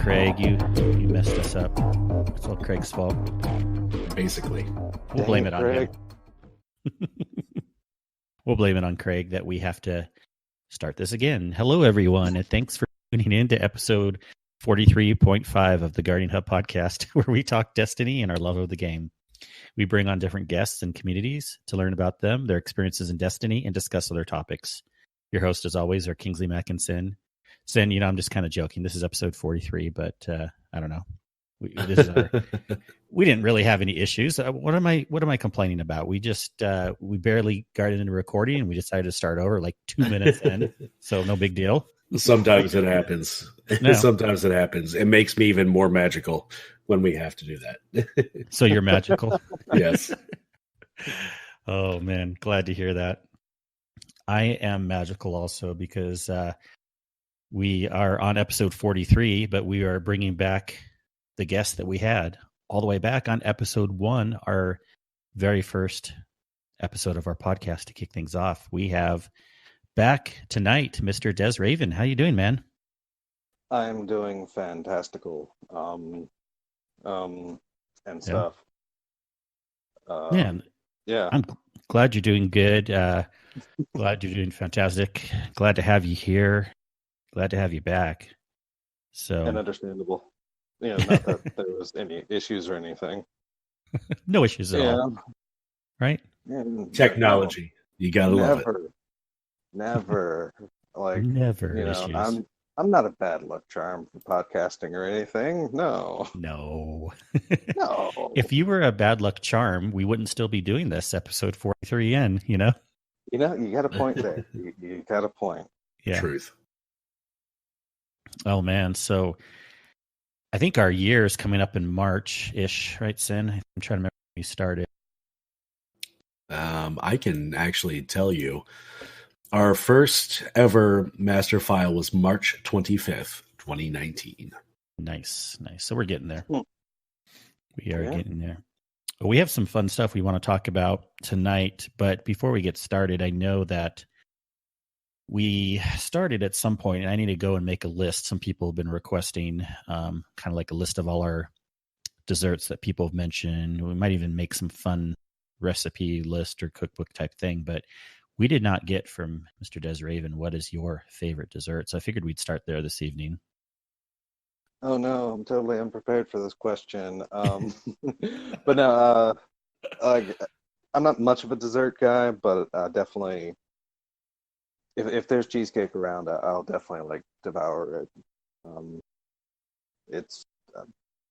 Craig. You messed us up. It's all Craig's fault. Basically. We'll blame it on him. We'll blame it on Craig that we have to start this again. Hello, everyone, and thanks for tuning in to episode 43.5 of the Guardian Hub podcast, where we talk Destiny and our love of the game. We bring on different guests and communities to learn about them, their experiences in Destiny, and discuss other topics. Your host, as always, are Kingsley Mackinson. Sin, I'm just kind of joking. This is episode 43, but I don't know. We didn't really have any issues. What am I complaining about? We barely got into recording and we decided to start over like 2 minutes in. So no big deal. Sometimes it happens. No. Sometimes it happens. It makes me even more magical when we have to do that. So you're magical? Yes. Oh man, glad to hear that. I am magical also because we are on episode 43, but we are bringing back the guest that we had all the way back on episode 1, our very first episode of our podcast to kick things off. We have back tonight, Mr. DeSRaven. How you doing, man? I'm doing fantastical, and stuff. Man, yeah. I'm glad you're doing good. Glad you're doing fantastic. Glad to have you here. Glad to have you back. So and understandable. Yeah, not that there was any issues or anything. No issues at all. Right? Yeah, technology. You gotta love it. Never. Like never issues. I'm not a bad luck charm for podcasting or anything. No. No. If you were a bad luck charm, we wouldn't still be doing this episode 43 in, you got a point there. You got a point. Yeah. Truth. Oh man, so I think our year is coming up in March-ish, right, Sin? I'm trying to remember when we started. I can actually tell you. Our first ever master file was March 25th, 2019. Nice. So we're getting there. We are getting there. Well, we have some fun stuff we want to talk about tonight, but before we get started, I know that we started at some point, and I need to go and make a list. Some people have been requesting kind of like a list of all our desserts that people have mentioned. We might even make some fun recipe list or cookbook type thing, but we did not get from Mr. DeSRaven, what is your favorite dessert? So I figured we'd start there this evening. Oh no, I'm totally unprepared for this question. But no, I'm not much of a dessert guy, but definitely, if there's cheesecake around, I'll definitely devour it. It's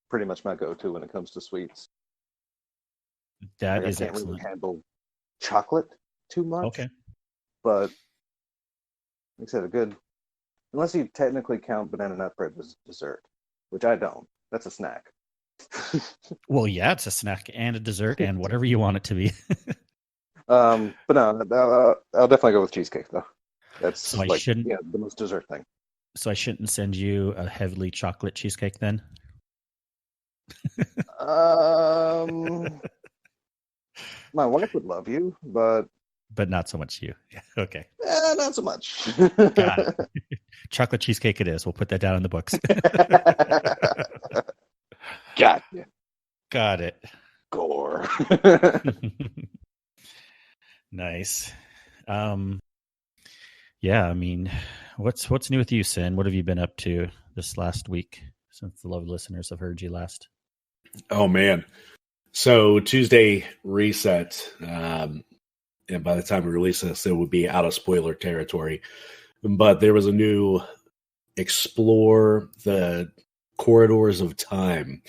pretty much my go-to when it comes to sweets. That is I can't excellent. really handle chocolate too much. Okay. But like I said, unless you technically count banana nut bread as dessert, which I don't. That's a snack. Well, yeah, it's a snack and a dessert and whatever you want it to be. But no, I'll definitely go with cheesecake though. That's so the most dessert thing. So I shouldn't send you a heavily chocolate cheesecake then? My wife would love you, but not so much you. Okay. Not so much. Got it. Chocolate cheesecake it is. We'll put that down in the books. Gotcha. Got it. Gore. Nice. Yeah, I mean, what's new with you, Sin? What have you been up to this last week since the loved listeners have heard you last? Oh man. So Tuesday reset, and by the time we release this, it would be out of spoiler territory. But there was a new Explore the Corridors of Time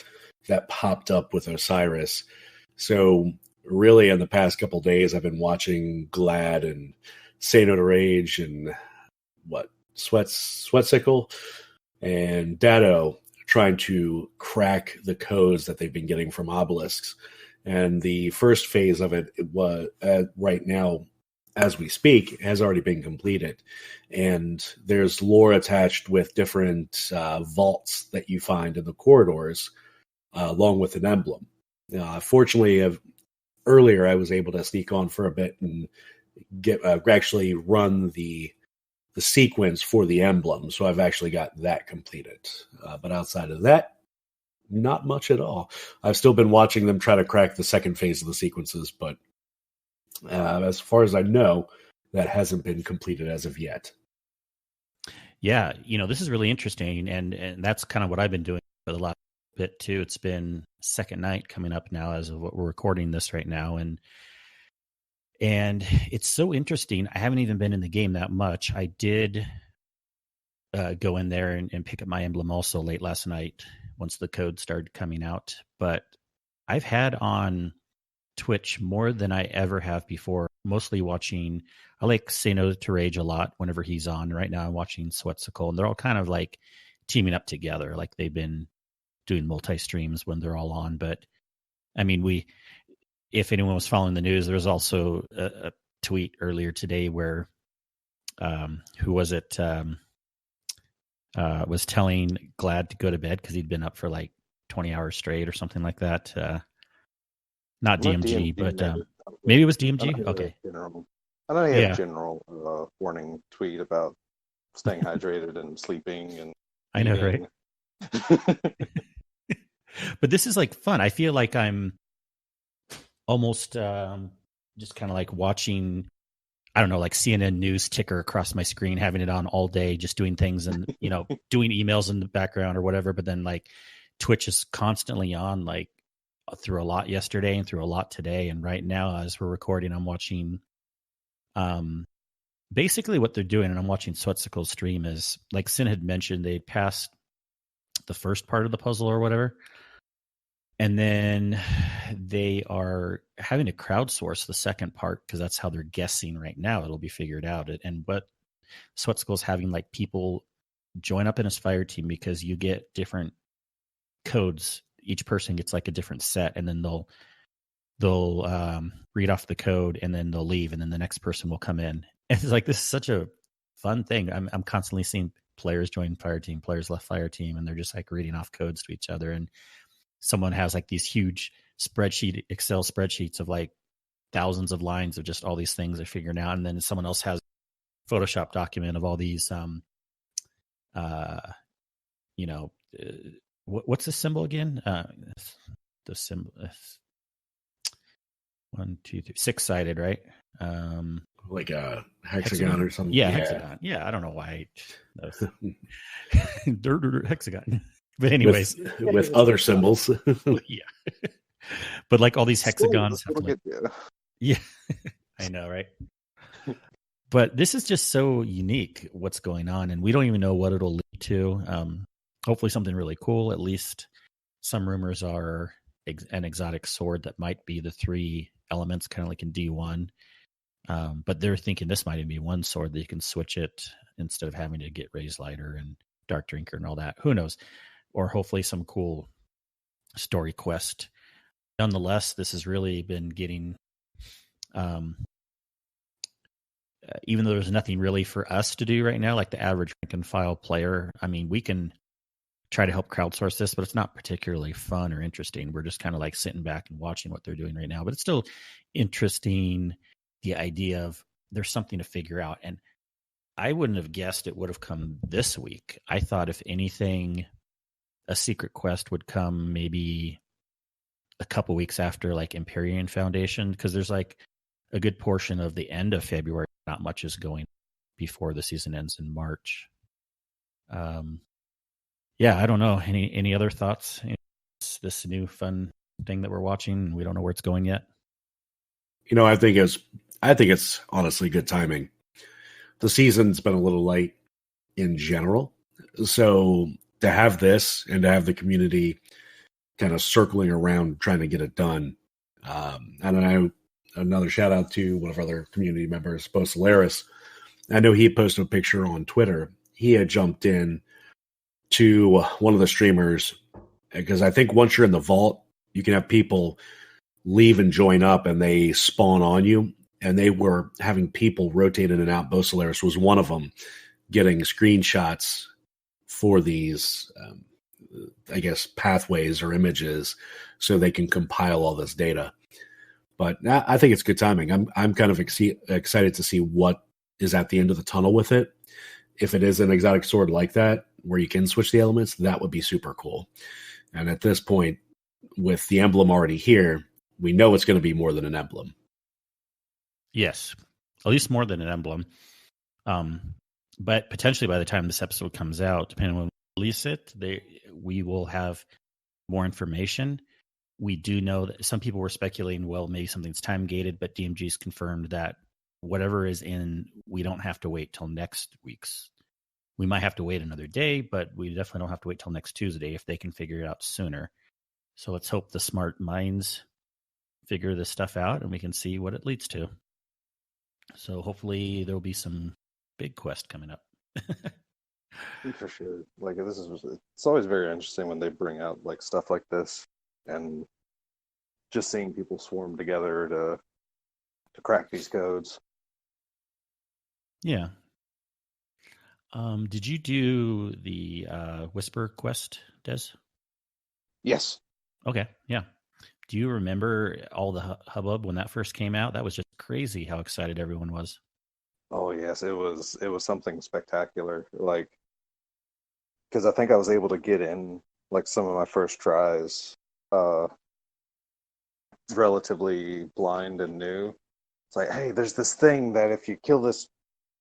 that popped up with Osiris. So really in the past couple of days, I've been watching Glad and Say No to Rage and Sweatsickle and Dado trying to crack the codes that they've been getting from obelisks. And the first phase of it was right now, as we speak, has already been completed. And there's lore attached with different vaults that you find in the corridors, along with an emblem. Fortunately, earlier I was able to sneak on for a bit and actually run the sequence for the emblem. So I've actually got that completed. But outside of that, not much at all. I've still been watching them try to crack the second phase of the sequences, but as far as I know, that hasn't been completed as of yet. Yeah, this is really interesting, and that's kind of what I've been doing for the last bit too. It's been second night coming up now as of what we're recording this right now, and it's so interesting. I haven't even been in the game that much. I did go in there and pick up my emblem also late last night once the code started coming out, but I've had on Twitch more than I ever have before, mostly watching. I like Say No to Rage a lot whenever he's on. Right now I'm watching Sweatcicle, and they're all kind of like teaming up together, like they've been doing multi-streams when they're all on. But I mean, if anyone was following the news, there was also a tweet earlier today where who was it was telling Glad to go to bed because he'd been up for like 20 hours straight or something like that. Not DMG, but maybe it was DMG. Okay. I know he had a general warning tweet about staying hydrated and sleeping and I know, right? But this is like fun. I feel like I'm almost just kind of like watching, I don't know, like CNN news ticker across my screen, having it on all day, just doing things and, doing emails in the background or whatever. But then like Twitch is constantly on, like through a lot yesterday and through a lot today. And right now, as we're recording, I'm watching basically what they're doing. And I'm watching Sweatsicle's stream is like Sin had mentioned, they passed the first part of the puzzle or whatever. And then they are having to crowdsource the second part because that's how they're guessing right now. It'll be figured out. And what Sweatsicle is having like people join up in his fire team because you get different codes. Each person gets like a different set, and then they'll read off the code, and then they'll leave, and then the next person will come in. And it's like this is such a fun thing. I'm constantly seeing players join fire team, players left fire team, and they're just like reading off codes to each other. And someone has like these huge Excel spreadsheets of like thousands of lines of just all these things they're figuring out, and then someone else has a Photoshop document of all these what's the symbol again? The symbol, 1, 2, 3, 6-sided, right? Like a hexagon or something. Yeah, hexagon. Yeah, I don't know why. Hexagon. But anyways, with other symbols. Yeah. But like all these hexagons. Yeah, I know, right? But this is just so unique what's going on, and we don't even know what it'll lead to. Hopefully something really cool. At least some rumors are an exotic sword that might be the 3 elements, kind of like in D1. But they're thinking this might even be one sword that you can switch it instead of having to get Raised Lighter and Dark Drinker and all that. Who knows? Or hopefully some cool story quest. Nonetheless, this has really been getting, even though there's nothing really for us to do right now, like the average rank and file player, I mean, we can try to help crowdsource this, but it's not particularly fun or interesting. We're just kind of like sitting back and watching what they're doing right now. But it's still interesting, the idea of there's something to figure out. And I wouldn't have guessed it would have come this week. I thought if anything, a secret quest would come maybe a couple weeks after like Empyrean Foundation, because there's like a good portion of the end of February. Not much is going before the season ends in March. Yeah, I don't know. Any other thoughts? This new fun thing that we're watching, we don't know where it's going yet. I think it's honestly good timing. The season's been a little light in general, so to have this and to have the community kind of circling around trying to get it done. And I another shout out to one of our other community members, Bo Solaris. I know he posted a picture on Twitter. He had jumped in to one of the streamers because I think once you're in the vault, you can have people leave and join up and they spawn on you. And they were having people rotate in and out. Bo Solaris was one of them, getting screenshots for these, I guess, pathways or images so they can compile all this data. But I think it's good timing. I'm kind of excited to see what is at the end of the tunnel with it. if it is an exotic sword like that, where you can switch the elements, that would be super cool. And at this point, with the emblem already here, we know it's going to be more than an emblem. Yes, at least more than an emblem. But potentially by the time this episode comes out, depending on when we release it, we will have more information. We do know that some people were speculating, well, maybe something's time gated, but DMG's confirmed that whatever is in, we don't have to wait till next week's. We might have to wait another day, but we definitely don't have to wait till next Tuesday if they can figure it out sooner. So let's hope the smart minds figure this stuff out and we can see what it leads to. So hopefully there'll be some big quest coming up. For sure. Like it's always very interesting when they bring out like stuff like this, and just seeing people swarm together to crack these codes. Yeah. Did you do the Whisper quest, Des? Yes. Okay, yeah. Do you remember all the hubbub when that first came out? That was just crazy how excited everyone was. Oh yes, it was something spectacular. Like, because I think I was able to get in like some of my first tries, relatively blind and new. It's like, hey, there's this thing that if you kill this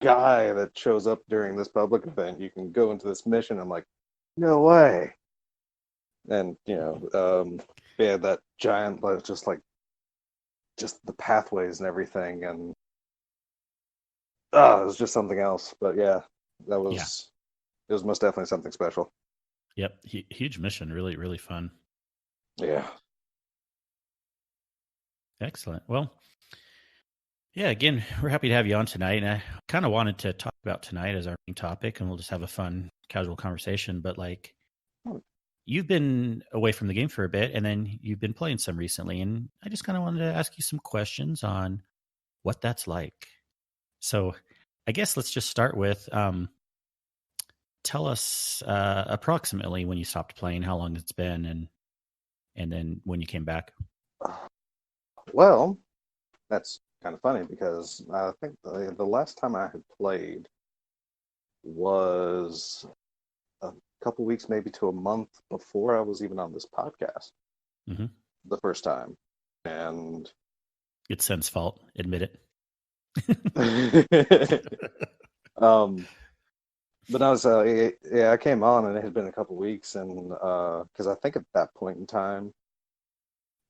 guy that shows up during this public event, you can go into this mission. I'm like, no way. And yeah, that giant, just the pathways and everything, and it was just something else. But yeah, it was most definitely something special. Yep, huge mission, really, really fun. Yeah. Excellent. Well, yeah, again, we're happy to have you on tonight. And I kind of wanted to talk about tonight as our main topic, and we'll just have a fun, casual conversation. But like, you've been away from the game for a bit, and then you've been playing some recently, and I just kind of wanted to ask you some questions on what that's like. So I guess let's just start with, tell us approximately when you stopped playing, how long it's been, and then when you came back. Well, that's kind of funny because I think the last time I had played was a couple weeks, maybe to a month before I was even on this podcast. Mm-hmm. The first time. And it's Sen's fault, admit it. But I was I came on and it had been a couple weeks, and because I think at that point in time,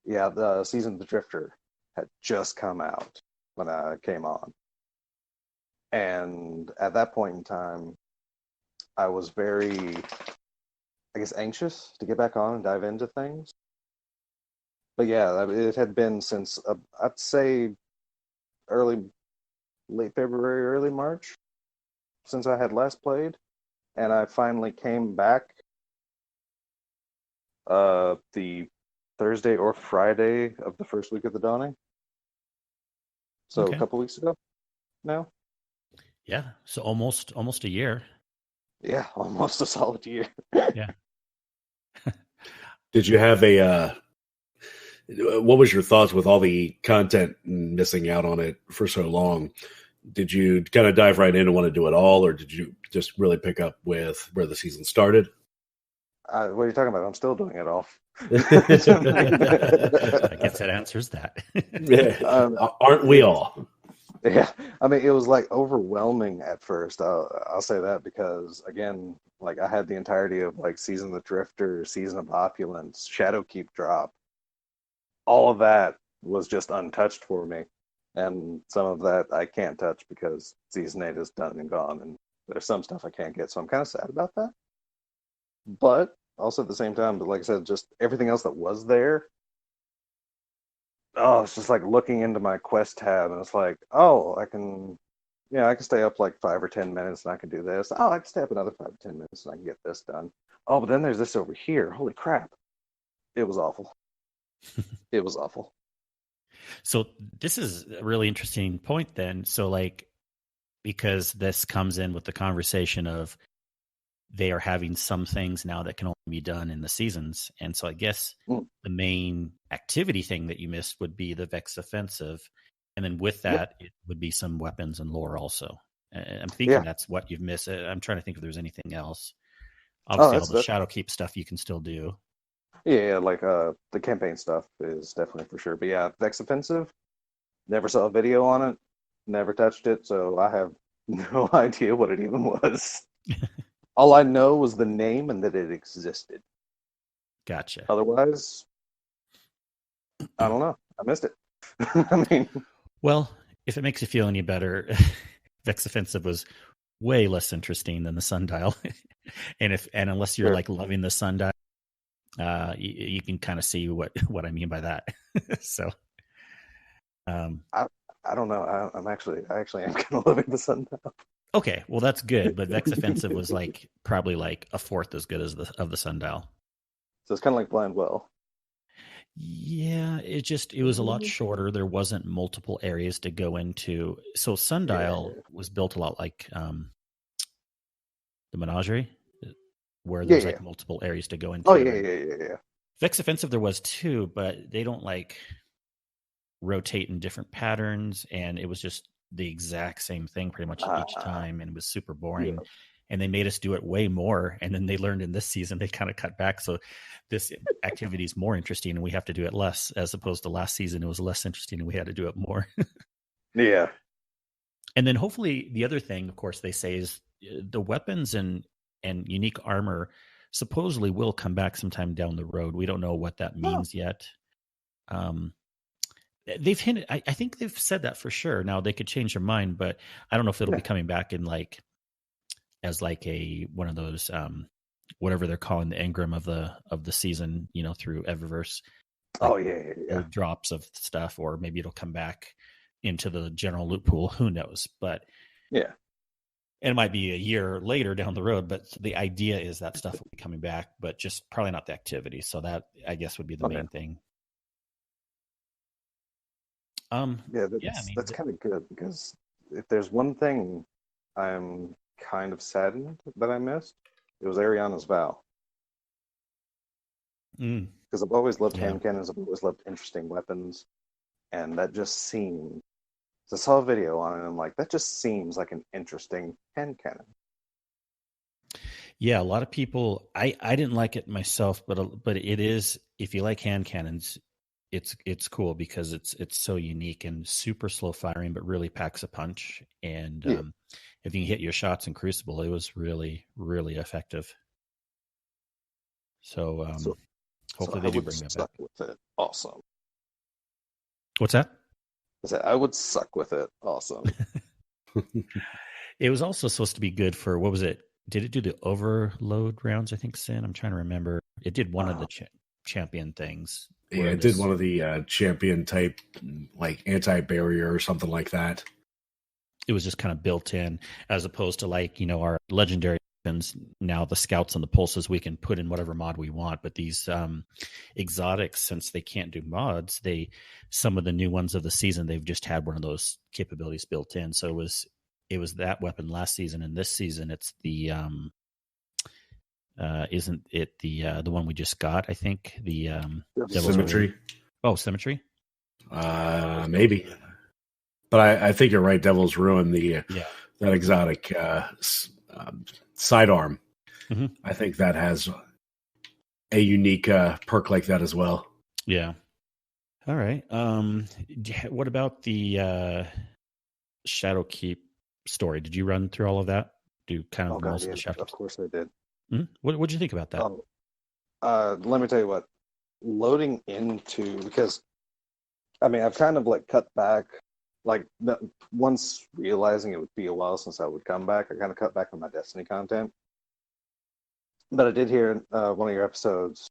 the season of the Drifter had just come out when I came on, and at that point in time I was very, I guess, anxious to get back on and dive into things. But yeah, it had been since I'd say late February, early March since I had last played, and I finally came back the Thursday or Friday of the first week of the dawning. So okay. A couple weeks ago now. Yeah, so almost a year. Yeah, almost a solid year. Yeah. Did you have what was your thoughts with all the content and missing out on it for so long? Did you kind of dive right in and want to do it all, or did you just really pick up with where the season started? What are you talking about? I'm still doing it all. I guess that answers that. Aren't we all? Yeah, I mean, it was like overwhelming at first. I'll say that because, again, like I had the entirety of like Season of the Drifter, Season of Opulence, Shadowkeep drop. All of that was just untouched for me. And some of that I can't touch because Season 8 is done and gone. And there's some stuff I can't get. So I'm kind of sad about that. But also at the same time, but like I said, just everything else that was there. Oh, it's just like looking into my quest tab, and it's like, oh, I can stay up like 5 or 10 minutes and I can do this. Oh, I can stay up another 5 or 10 minutes and I can get this done. Oh, but then there's this over here. Holy crap. It was awful. It was awful. So this is a really interesting point then. So like, because this comes in with the conversation of they are having some things now that can only be done in the seasons. And so I guess the main activity thing that you missed would be the Vex offensive. And then with that, It would be some weapons and lore also. I'm thinking that's what you've missed. I'm trying to think if there's anything else. Oh, Obviously, all the Shadowkeep stuff you can still do. Yeah, like the campaign stuff is definitely for sure. But yeah, Vex Offensive, never saw a video on it, never touched it, so I have no idea what it even was. All I know was the name and that it existed. Gotcha. Otherwise, I don't know. I missed it. I mean, well, if it makes you feel any better, Vex Offensive was way less interesting than the Sundial, and unless you're like loving the Sundial, you can kind of see what I mean by that. So, I don't know. I actually am kind of loving the Sundial. Okay, well that's good, but Vex Offensive was like probably like a fourth as good as the Sundial. So it's kind of like Blind Well. Yeah, it was a lot shorter. There wasn't multiple areas to go into. So Sundial was built a lot like the Menagerie, where there's like multiple areas to go into. Oh yeah. Vex Offensive there was too, but they don't like rotate in different patterns, and it was just the exact same thing pretty much each time, and it was super boring. Yeah. And they made us do it way more, and then they learned in this season they kind of cut back, so this activity is more interesting and we have to do it less, as opposed to last season it was less interesting and we had to do it more. Yeah. And then hopefully the other thing, of course, they say is the weapons and unique armor supposedly will come back sometime down the road. We don't know what that means yet. They've hinted, I think they've said that for sure. Now they could change their mind, but I don't know if it'll be coming back in like as like a one of those whatever they're calling the engram of the season, through Eververse. Like drops of stuff, or maybe it'll come back into the general loot pool. Who knows? But yeah, it might be a year later down the road. But the idea is that stuff will be coming back, but just probably not the activity. So that I guess would be the main thing. That's kind of good, because if there's one thing I'm kind of saddened that I missed, it was Ariana's Vow. Because I've always loved hand cannons, I've always loved interesting weapons, and that just seemed. I saw a video on it, and I'm like, that just seems like an interesting hand cannon. Yeah, a lot of people. I didn't like it myself, but it is, if you like hand cannons, it's cool because it's so unique and super slow firing, but really packs a punch. And if you can hit your shots in Crucible, it was really, really effective. So hopefully they do bring that back. With it. Awesome. What's that? I said I would suck with it. Awesome. It was also supposed to be good for, what was it? Did it do the overload rounds? I think, Sin. I'm trying to remember. It did one of the champion things. Yeah, it did one of the champion type, like anti-barrier or something like that. It was just kind of built in, as opposed to like, our legendary weapons. Now the scouts and the pulses, we can put in whatever mod we want. But these exotics, since they can't do mods, some of the new ones of the season, they've just had one of those capabilities built in. So it was that weapon last season, and this season it's the isn't it the one we just got? I think the Symmetry. Oh, Symmetry. Maybe, but I think you're right. Devil's Ruin, that exotic sidearm. Mm-hmm. I think that has a unique perk like that as well. Yeah. All right. What about the Shadowkeep story? Did you run through all of that? Do kind of most of the Shadowkeep? Of course I did. Mm-hmm. What did you think about that? Let me tell you what. Loading into, because I've kind of like cut back, like once realizing it would be a while since I would come back, I kind of cut back on my Destiny content. But I did hear one of your episodes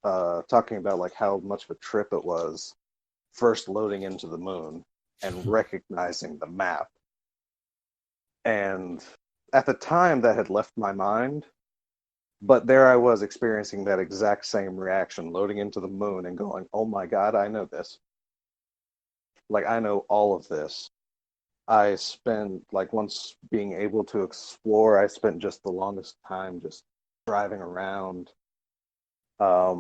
talking about like how much of a trip it was first loading into the moon and recognizing the map. And at the time that had left my mind, but there I was experiencing that exact same reaction, loading into the moon and going, oh my God, I know this. Like, I know all of this. I spent, like, once being able to explore, I spent just the longest time just driving around. I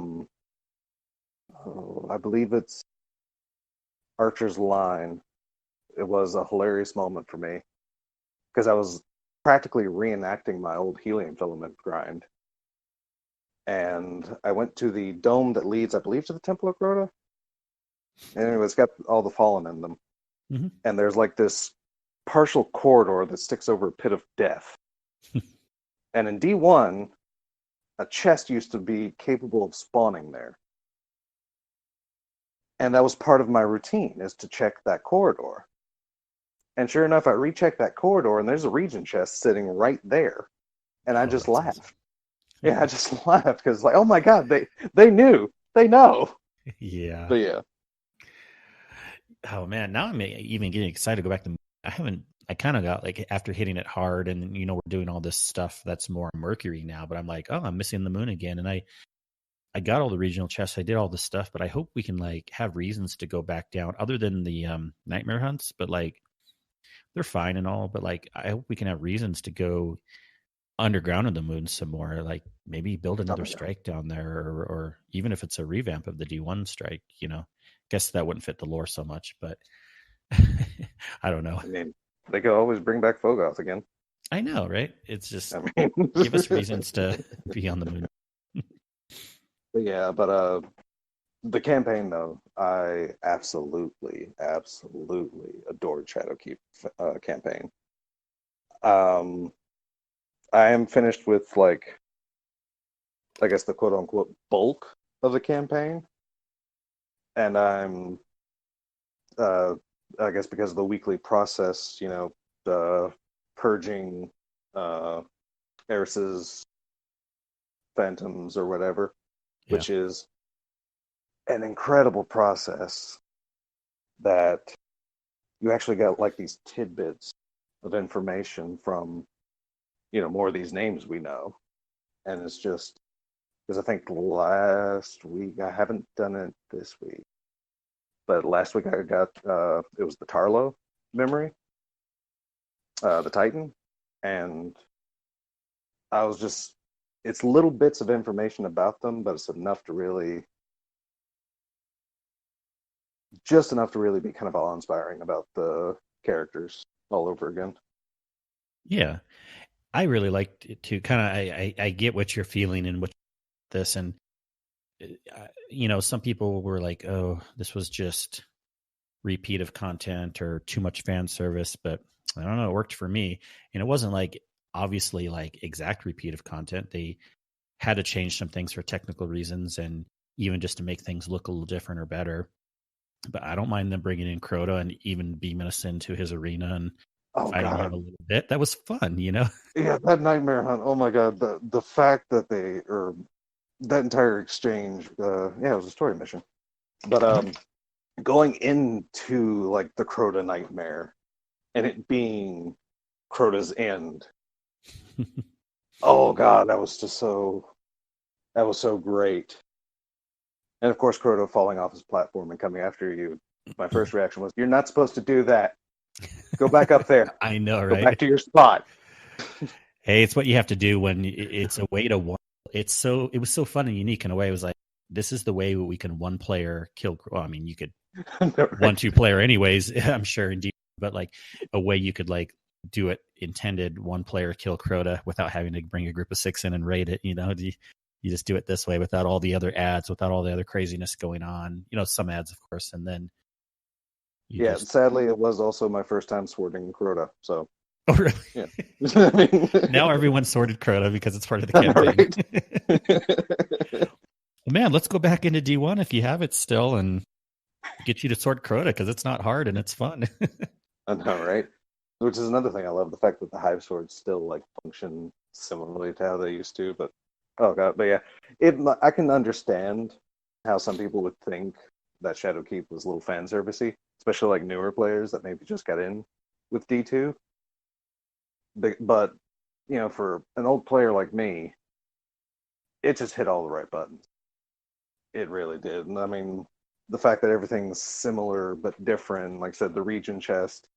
believe it's Archer's Line. It was a hilarious moment for me. because I was practically reenacting my old helium filament grind. And I went to the dome that leads, I believe, to the Temple of Crota. And anyway, it's got all the fallen in them. Mm-hmm. And there's like this partial corridor that sticks over a pit of death. And in D1, a chest used to be capable of spawning there. And that was part of my routine, is to check that corridor. And sure enough, I rechecked that corridor, and there's a region chest sitting right there. And I just laughed. Awesome. Yeah, I just laughed because, like, oh my god, they knew, they know. Yeah. But yeah. Oh man, now I'm even getting excited to go back to. I kind of got like, after hitting it hard, and we're doing all this stuff that's more Mercury now. But I'm like, oh, I'm missing the moon again, and I got all the regional chests. I did all this stuff, but I hope we can like have reasons to go back down, other than the nightmare hunts. But like, they're fine and all, but like, I hope we can have reasons to go underground in the moon some more, like maybe build another strike down there, or even if it's a revamp of the D1 strike, guess that wouldn't fit the lore so much, but I don't know. I mean, they could always bring back Fogoth again. I know, right? It's just, give us reasons to be on the moon. But yeah, but the campaign though, I absolutely adored Shadowkeep campaign. I am finished with, like, I guess the quote unquote bulk of the campaign. And I'm, I guess because of the weekly process, purging Eris's phantoms or whatever, which is an incredible process that you actually got like these tidbits of information from, more of these names we know. And it's just, because I think last week, I haven't done it this week, but last week I got, it was the Tarlo memory, the Titan, and I was just, it's little bits of information about them, but it's enough to really, just enough to really be kind of awe-inspiring about the characters all over again. Yeah. I really liked it too. Kind of, I get what you're feeling and what this, and some people were like, "Oh, this was just repeat of content or too much fan service," but I don't know, it worked for me, and it wasn't like obviously like exact repeat of content. They had to change some things for technical reasons, and even just to make things look a little different or better. But I don't mind them bringing in Crota and even beaming us into his arena and fighting him a little bit. That was fun, Yeah, that nightmare hunt. Oh my god, the fact that that entire exchange. It was a story mission, but going into like the Crota nightmare and it being Crota's end. Oh god, that was so great. And of course, Crota falling off his platform and coming after you. My first reaction was, "You're not supposed to do that. Go back up there." I know, right? Go back to your spot. Hey, it's what you have to do when it's a way to one. It was so fun and unique in a way. It was like, this is the way we can one player kill. Well, I mean, you could right. 1-2 player anyways, I'm sure, indeed, but like a way you could like do it intended one player kill Crota without having to bring a group of 6 in and raid it. You just do it this way without all the other ads, without all the other craziness going on. Some ads, of course, and then. Sadly, it was also my first time swording Crota, so. Oh, really? Yeah. Now everyone's sorted Crota because it's part of the campaign. Well, man, let's go back into D1 if you have it still and get you to sort Crota, because it's not hard and it's fun. I know, right? Which is another thing I love, the fact that the Hive Swords still like function similarly to how they used to, but oh god, but yeah, I can understand how some people would think that Shadowkeep was a little fan servicey, especially like newer players that maybe just got in with D2. But for an old player like me, it just hit all the right buttons. It really did. And I mean, the fact that everything's similar but different, like I said, the region chest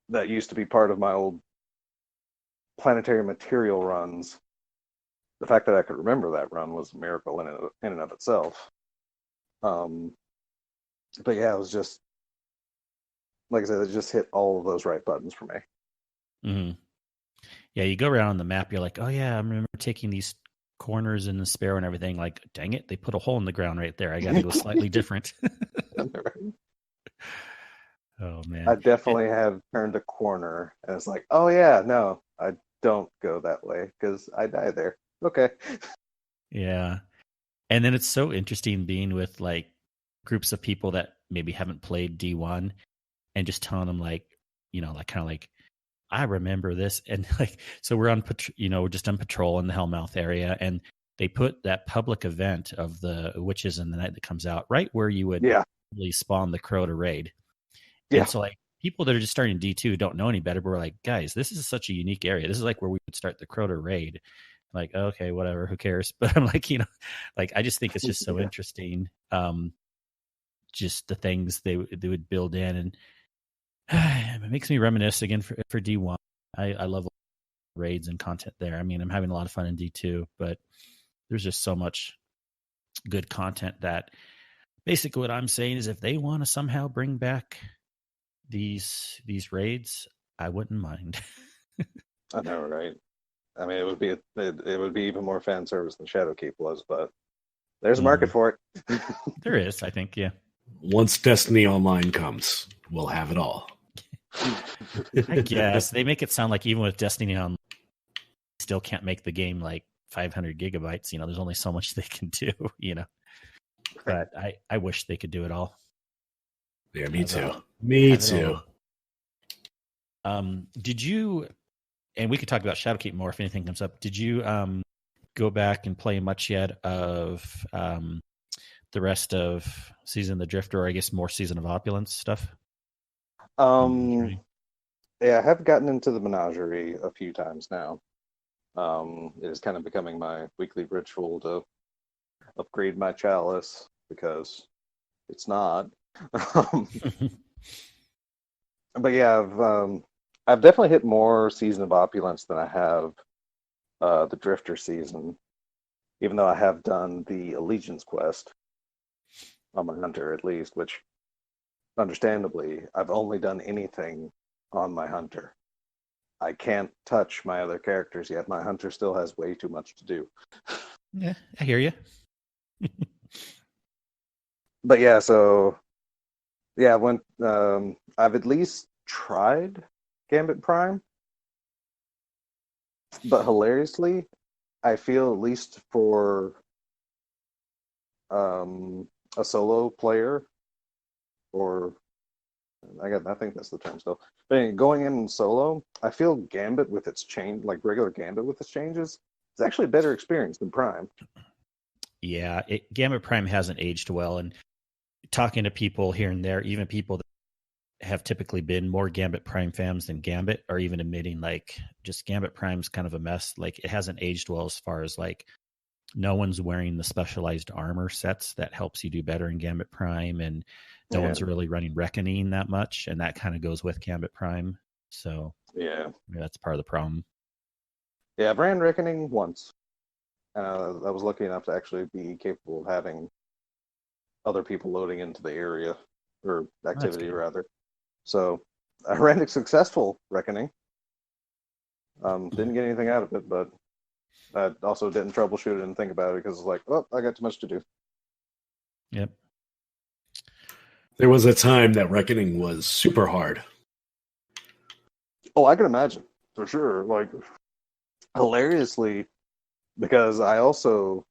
that used to be part of my old planetary material runs, the fact that I could remember that run was a miracle in and of itself. But yeah, it was just, like I said, it just hit all of those right buttons for me. Mm-hmm. Yeah, you go around on the map, you're like, oh yeah, I remember taking these corners in the Sparrow and everything. Like, dang it, they put a hole in the ground right there. I got to go slightly different. Oh I man. definitely have turned a corner, and it's like, oh yeah, no, I don't go that way because I die there. Okay. Yeah. And then it's so interesting being with like groups of people that maybe haven't played D1 and just telling them like, like kind of like, I remember this. And like, so we're on, we're just on patrol in the Hellmouth area, and they put that public event of the Witches in the Night that comes out right where you would really spawn the Crota raid. Yeah. And so like people that are just starting D2 don't know any better, but we're like, guys, this is such a unique area. This is like where we would start the Crota raid. Like, okay, whatever, who cares? But I'm like, like I just think it's just so interesting. Just the things they would build in, and it makes me reminisce again for D1. I love raids and content there. I mean, I'm having a lot of fun in D2, but there's just so much good content that basically what I'm saying is if they want to somehow bring back these raids, I wouldn't mind. I know, right? I mean, it would be even more fan service than Shadowkeep was, but there's a market for it. There is, I think, yeah. Once Destiny Online comes, we'll have it all. I guess they make it sound like even with Destiny Online, still can't make the game like 500 gigabytes. There's only so much they can do. But I wish they could do it all. Yeah, me too. Me too. Did you? And we could talk about Shadowkeep more if anything comes up. Did you go back and play much yet of the rest of Season of the Drifter, or I guess more Season of Opulence stuff? Yeah, I have gotten into the Menagerie a few times now. It is kind of becoming my weekly ritual to upgrade my chalice because it's not. But yeah, I've definitely hit more Season of Opulence than I have the Drifter season, even though I have done the Allegiance quest on my Hunter at least, which understandably I've only done anything on my Hunter. I can't touch my other characters yet. My Hunter still has way too much to do. Yeah, I hear you. But yeah, so yeah, when I've at least tried Gambit Prime, but hilariously, I feel at least for a solo player, or I think that's the term still. But anyway, going in solo, I feel Gambit with its change, like regular Gambit with its changes, it's actually a better experience than Prime. Yeah, Gambit Prime hasn't aged well, and talking to people here and there, even people that have typically been more Gambit Prime fans than Gambit, are even admitting like just Gambit Prime's kind of a mess. Like it hasn't aged well as far as like no one's wearing the specialized armor sets that helps you do better in Gambit Prime, and no one's really running Reckoning that much, and that kind of goes with Gambit Prime. So yeah, that's part of the problem. Yeah, I've ran Reckoning once. I was lucky enough to actually be capable of having other people loading into the area, or activity rather. So I ran a successful Reckoning. Didn't get anything out of it, but I also didn't troubleshoot it and think about it because it's like, oh, I got too much to do. Yep. There was a time that Reckoning was super hard. Oh, I can imagine, for sure. Like, hilariously, because I also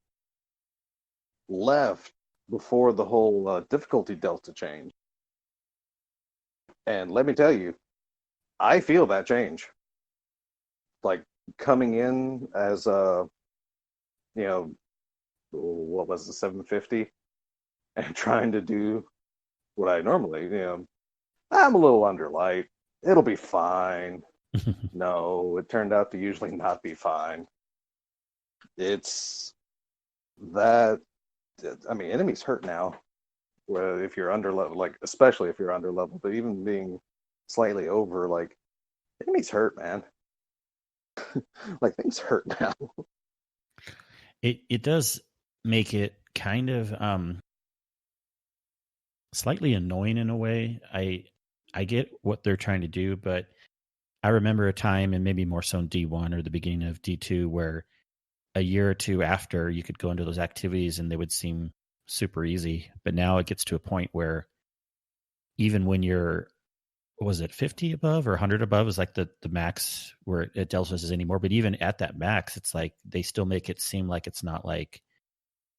left before the whole difficulty delta change. And let me tell you, I feel that change. Like, coming in as a, what was the 750? And trying to do what I normally, I'm a little under light. It'll be fine. No, it turned out to usually not be fine. It's that, I mean, enemies hurt now. Where if you're under level, like especially if you're under level, but even being slightly over, like enemies hurt, man. Like things hurt now. It does make it kind of slightly annoying in a way. I get what they're trying to do, but I remember a time, and maybe more so in D1 or the beginning of D2, where a year or two after you could go into those activities and they would seem super easy. But now it gets to a point where even when you're, was it 50 above or 100 above is like the max where it tells us anymore. But even at that max, it's like they still make it seem like it's not like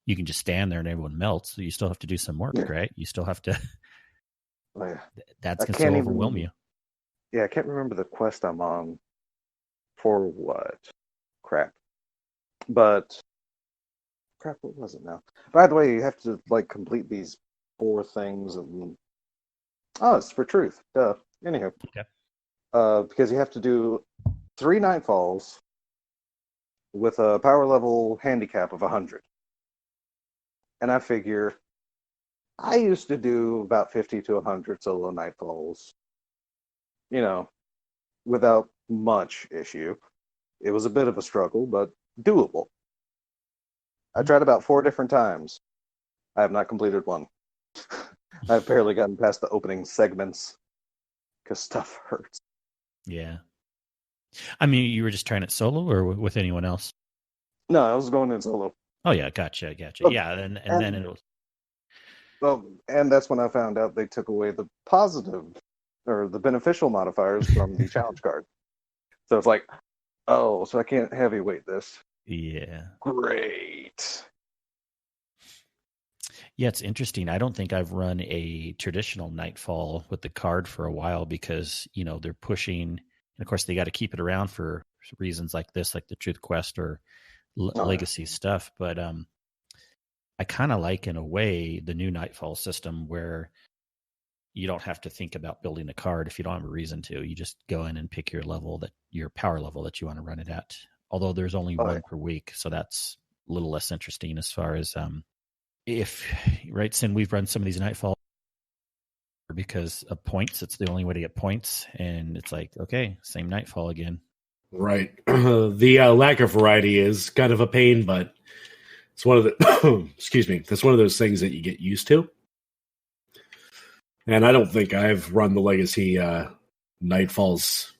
you can just stand there and everyone melts. So you still have to do some work, right? You still have to. Oh, yeah. That's going to overwhelm you. Yeah, I can't remember the quest I'm on for what. Crap. But crap, what was it now? By the way, you have to like complete these 4 things, and it's for truth. Duh. Anyhow, okay. Because you have to do 3 nightfalls with a power level handicap of 100, and I figure I used to do about 50 to 100 solo nightfalls, without much issue. It was a bit of a struggle, but doable. I tried about 4 different times. I have not completed one. I've barely gotten past the opening segments because stuff hurts. Yeah. I mean, you were just trying it solo or with anyone else? No, I was going in solo. Oh, yeah. Gotcha. Oh, yeah. And then it was. Well, and that's when I found out they took away the positive or the beneficial modifiers from the challenge card. So it's like, oh, so I can't heavyweight this. Yeah. Great. Yeah, it's interesting. I don't think I've run a traditional Nightfall with the card for a while because, they're pushing. And of course, they got to keep it around for reasons like this, like the Truth Quest or Legacy stuff. But I kind of like, in a way, the new Nightfall system where you don't have to think about building a card if you don't have a reason to. You just go in and pick your power level that you want to run it at. Although there's only one per week, so that's a little less interesting as far as Sin, we've run some of these Nightfall because of points. It's the only way to get points, and it's like, okay, same Nightfall again. Right. The lack of variety is kind of a pain, but it's one of the excuse me. That's one of those things that you get used to. And I don't think I've run the Legacy Nightfalls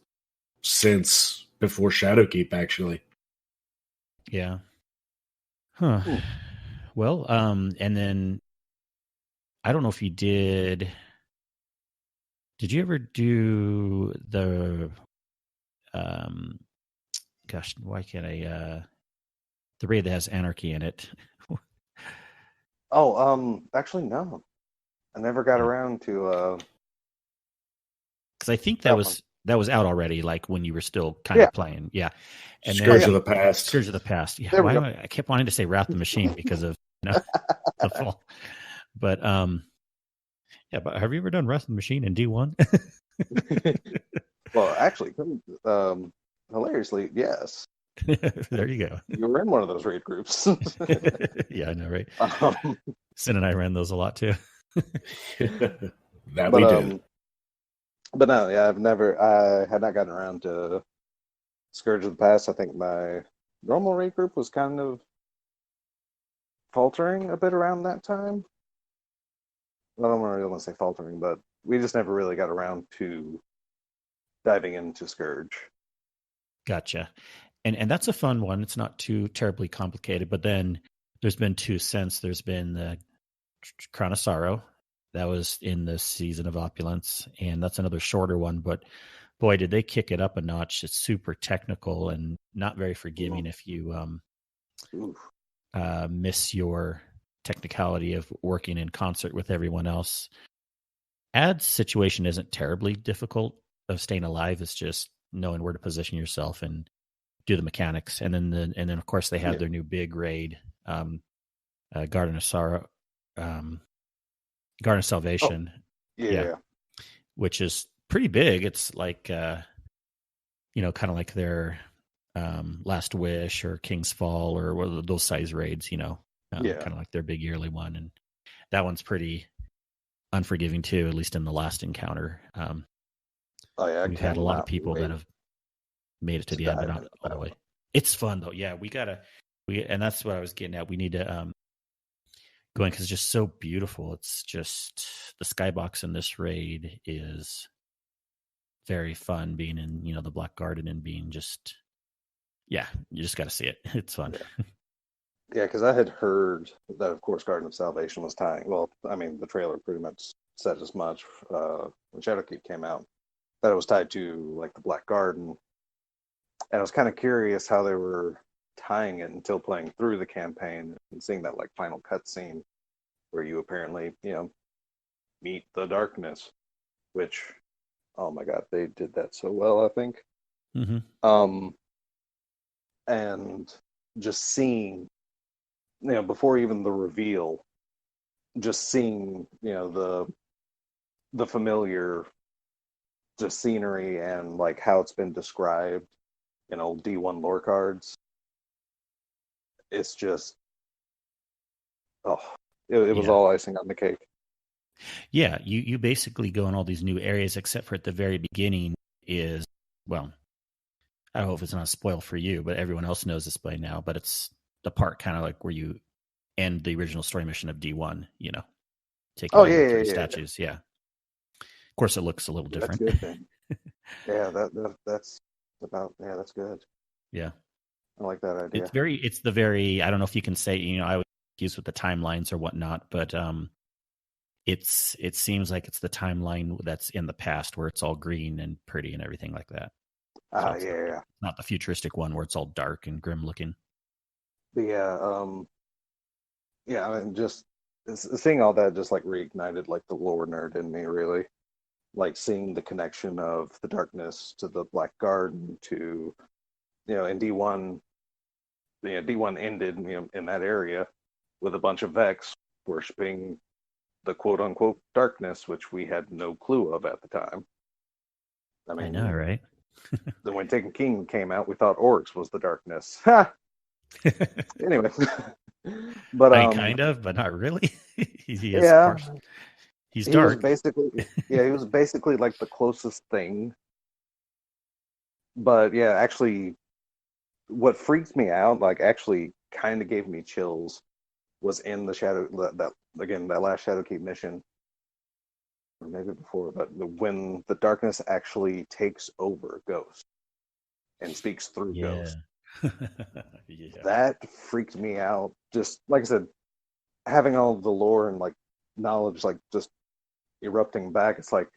since before Shadowkeep, actually. Yeah. Huh. Ooh. Well, and then I don't know if you did. Did you ever do the? Gosh, why can't I? The raid that has anarchy in it. Actually, no. I never got around to. Because I think that was out already, like when you were still kind of playing. Yeah. And Scourge of the Past. Scourge of the Past. Yeah. I kept wanting to say Wrath the Machine because of the fall. But but have you ever done Wrath of the Machine in D1? Well, actually, hilariously, yes. There you go. You were in one of those raid groups. Yeah, I know, right? Sin and I ran those a lot too. We did. But no, yeah, I had not gotten around to Scourge of the Past. I think my normal raid group was kind of faltering a bit around that time. I don't really want to say faltering, but we just never really got around to diving into Scourge. Gotcha. And that's a fun one. It's not too terribly complicated, but then there's been 2 since. There's been the Crown of Sorrow. That was in the Season of Opulence, and that's another shorter one. But boy, did they kick it up a notch. It's super technical and not very forgiving if you miss your technicality of working in concert with everyone else. Ad's situation isn't terribly difficult of staying alive. It's just knowing where to position yourself and do the mechanics. And then of course they have their new big raid, Garden of Sorrow, Garden of Salvation. Which is pretty big. It's like kind of like their Last Wish or King's Fall or those size raids, kind of like their big yearly one. And that one's pretty unforgiving too, at least in the last encounter. We've had a lot of people that have made it to the end, but not all the way. It's fun though. Yeah, and that's what I was getting at. We need to go in because it's just so beautiful. It's just the skybox in this raid is very fun being in, the Black Garden and being just, you just got to see it. It's fun. Yeah, because I had heard that, of course, Garden of Salvation was tying. Well, I mean, the trailer pretty much said as much when Shadowkeep came out, that it was tied to like the Black Garden, and I was kind of curious how they were tying it until playing through the campaign and seeing that like final cutscene where you apparently, meet the darkness, which, oh my God, they did that so well, I think. Mm-hmm. And just seeing, before even the reveal, just seeing, the familiar just scenery and like how it's been described in old D1 lore cards. It's just, it was all icing on the cake. Yeah, you basically go in all these new areas, except for at the very beginning is, well, I don't know if it's not a spoil for you, but everyone else knows this by now, but it's the part kind of like where you end the original story mission of D1, taking down the three statues. Yeah. Of course, it looks a little different. That's good then. Yeah, that's about, that's good. Yeah. I like that idea. It's the very, I don't know if you can say, I would use with the timelines or whatnot, but it seems like it's the timeline that's in the past where it's all green and pretty and everything like that. So not the futuristic one where it's all dark and grim looking. But yeah, I mean, just seeing all that just like reignited like the lore nerd in me, really. Like seeing the connection of the darkness to the Black Garden to, in D1, D1 ended, in that area with a bunch of Vex worshipping the quote unquote darkness, which we had no clue of at the time. I know, right? Then when Taken King came out, we thought Oryx was the darkness. Ha! Anyway. But kind of, but not really. He's dark. He was basically like the closest thing. But yeah, actually, what freaked me out, like actually kind of gave me chills, was in the that last Shadowkeep mission, or maybe before, but when the darkness actually takes over Ghost and speaks through Ghost. That freaked me out. Just like I said, having all the lore and like knowledge like just erupting back, it's like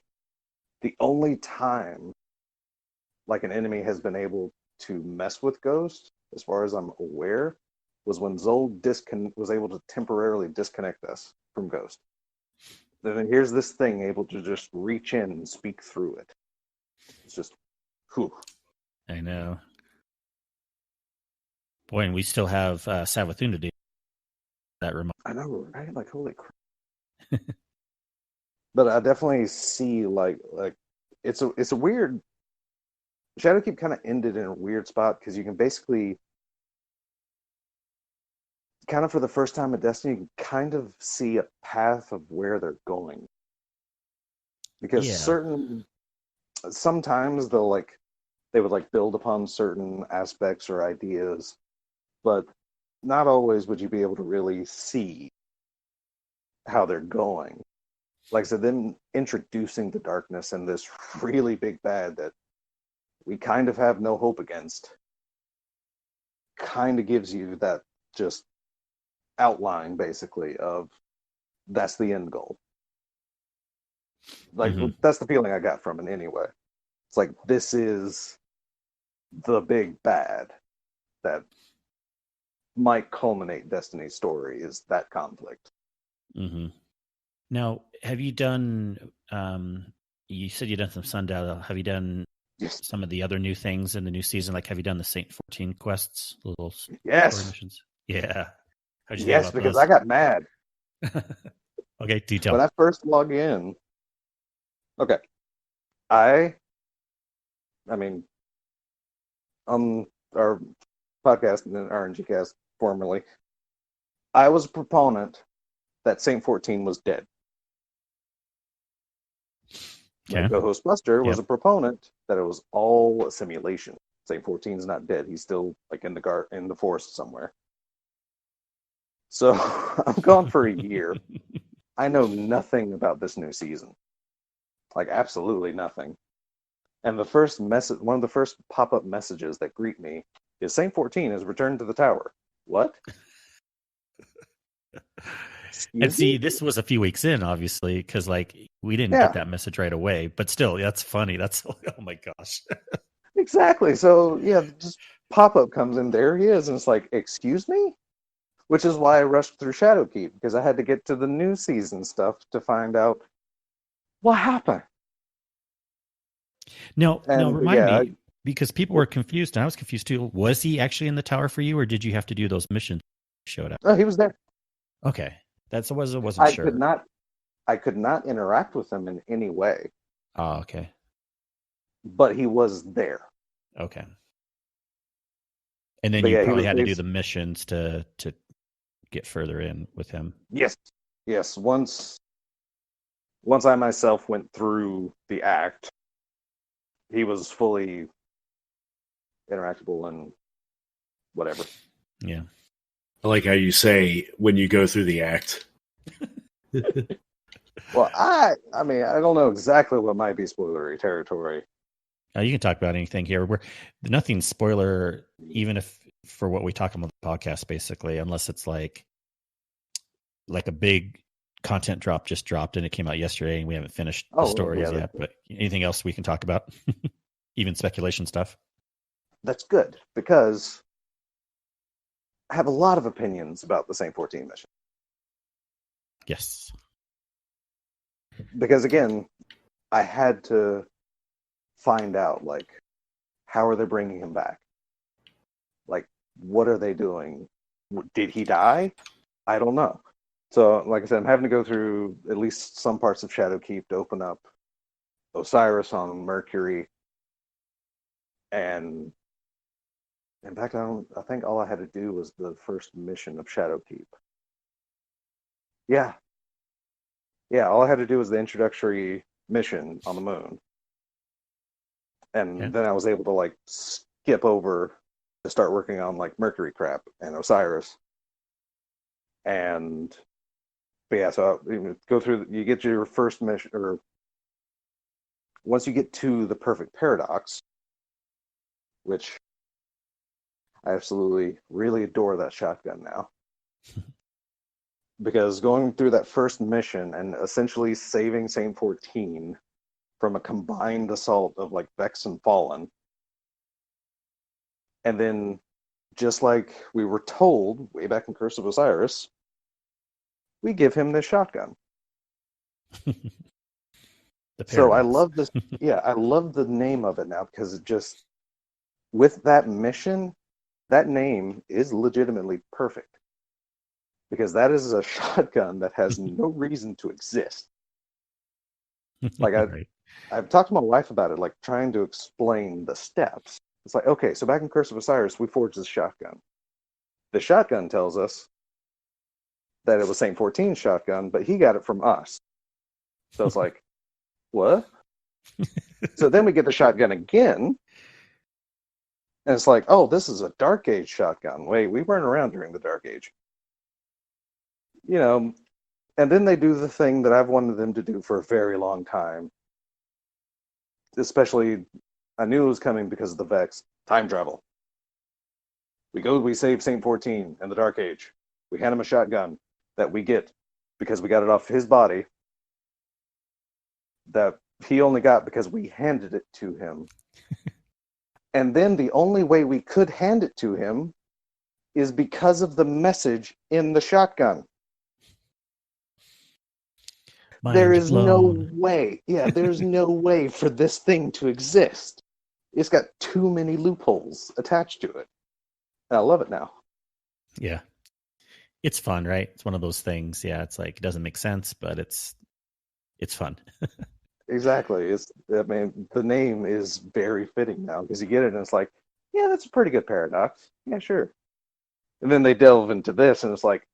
the only time like an enemy has been able to mess with Ghost, as far as I'm aware, was when Zol was able to temporarily disconnect us from Ghost. Then here's this thing able to just reach in and speak through it. It's just, whew. I know. Boy, and we still have Savathun to do that remote. I know, right? Like, holy crap. But I definitely see like it's a weird. Shadowkeep kind of ended in a weird spot because you can basically kind of for the first time in Destiny, you can kind of see a path of where they're going. Because sometimes they would like build upon certain aspects or ideas, but not always would you be able to really see how they're going. Like I said, then introducing the darkness and this really big bad that we kind of have no hope against kind of gives you that just outline basically of that's the end goal. Like that's the feeling I got from it anyway. It's like this is the big bad that might culminate Destiny's story, is that conflict. Now, have you done you said you've done some Sundial. Have you done some of the other new things in the new season? Like, have you done the Saint 14 quests, little story missions? Yeah. Yes, because those? I got mad. Okay, detail. When I first log in, okay, I mean, on our podcast, RNG cast, formerly, I was a proponent that Saint 14 was dead. Okay. Like, the host Buster was a proponent that it was all a simulation. Saint 14 is not dead. He's still like in the forest somewhere. So I'm gone for a year. I know nothing about this new season. Like, absolutely nothing. And the first message, one of the first pop-up messages that greet me is Saint 14 has returned to the tower. What? And Excuse see, me? this was a few weeks in, obviously, because like we didn't Yeah, get that message right away. But still, that's funny. That's oh my gosh. exactly. So yeah, just pop-up comes in. There he is, and it's like, excuse me? Which is why I rushed through Shadowkeep, because I had to get to the new season stuff to find out what happened. No, And remind yeah, me because people were confused, and I was confused too. Was he actually in the tower for you, or did you have to do those missions? Showed up. oh, he was there. Okay, that's I wasn't I could sure. not, I could not interact with him in any way, Oh, okay, but he was there. okay. And then But you yeah, he probably was had to do based. the missions to get further in with him. Yes, yes. Once I myself went through the act, he was fully interactable and whatever. Yeah. I like how you say when you go through the act. Well, I mean, I don't know exactly what might be spoilery territory. You can talk about anything here. We're nothing spoiler, even if for what we talk about the podcast, basically, unless it's like a big content drop just dropped and it came out yesterday and we haven't finished the Oh, stories yeah, yet. But anything else we can talk about, even speculation stuff. that's good because I have a lot of opinions about the Saint 14 mission. Yes. Because again, I had to find out like how are they bringing him back? Like, what are they doing? Did he die? I don't know. So, like I said, I'm having to go through at least some parts of Shadowkeep to open up Osiris on Mercury, and in fact, I think all I had to do was the first mission of Shadowkeep. Yeah, yeah. All I had to do was the introductory mission on the moon, and Yeah. then I was able to like skip over to start working on like Mercury crap and Osiris, and but yeah. So you go through. You get your first mission, or once you get to the perfect paradox, which I absolutely really adore that shotgun now. Because going through that first mission and essentially saving Saint 14 from a combined assault of like Vex and Fallen, and then just like we were told way back in Curse of Osiris, we give him this shotgun. The So I paradox. love this. Yeah, I love the name of it now because it just, with that mission, that name is legitimately perfect. Because that is a shotgun that has no reason to exist. Like Right. I've talked to my wife about it, like trying to explain the steps. It's like, okay, so back in Curse of Osiris, we forged this shotgun. The shotgun tells us that it was Saint 14's shotgun, but he got it from us. So it's like, what? So then we get the shotgun again, and it's like, oh, this is a Dark Age shotgun. Wait, we weren't around during the Dark Age. You know, and then they do the thing that I've wanted them to do for a very long time. Especially, I knew it was coming because of the Vex. Time travel. We save Saint 14 in the Dark Age. We hand him a shotgun that we get because we got it off his body. That he only got because we handed it to him. And then the only way we could hand it to him is because of the message in the shotgun. There is no way. Yeah, there's no way for this thing to exist. It's got too many loopholes attached to it. And I love it now. Yeah. It's fun, right? It's one of those things. Yeah, it's like it doesn't make sense, but it's fun. Exactly. I mean, the name is very fitting now because you get it and it's like, yeah, that's a pretty good paradox. Yeah, sure. And then they delve into this and it's like,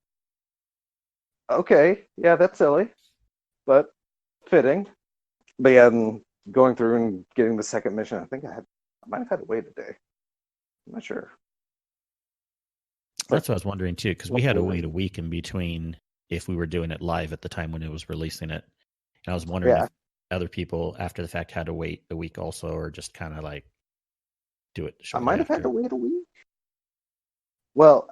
okay, yeah, that's silly, but fitting. But yeah, and going through and getting the second mission, I think I might have had to wait a day. I'm not sure. That's what I was wondering too, because we had to wait a week in between if we were doing it live at the time when it was releasing it. And I was wondering Yeah. if other people after the fact had to wait a week also, or just kind of like do it I shortly might have after? had to wait a week. Well,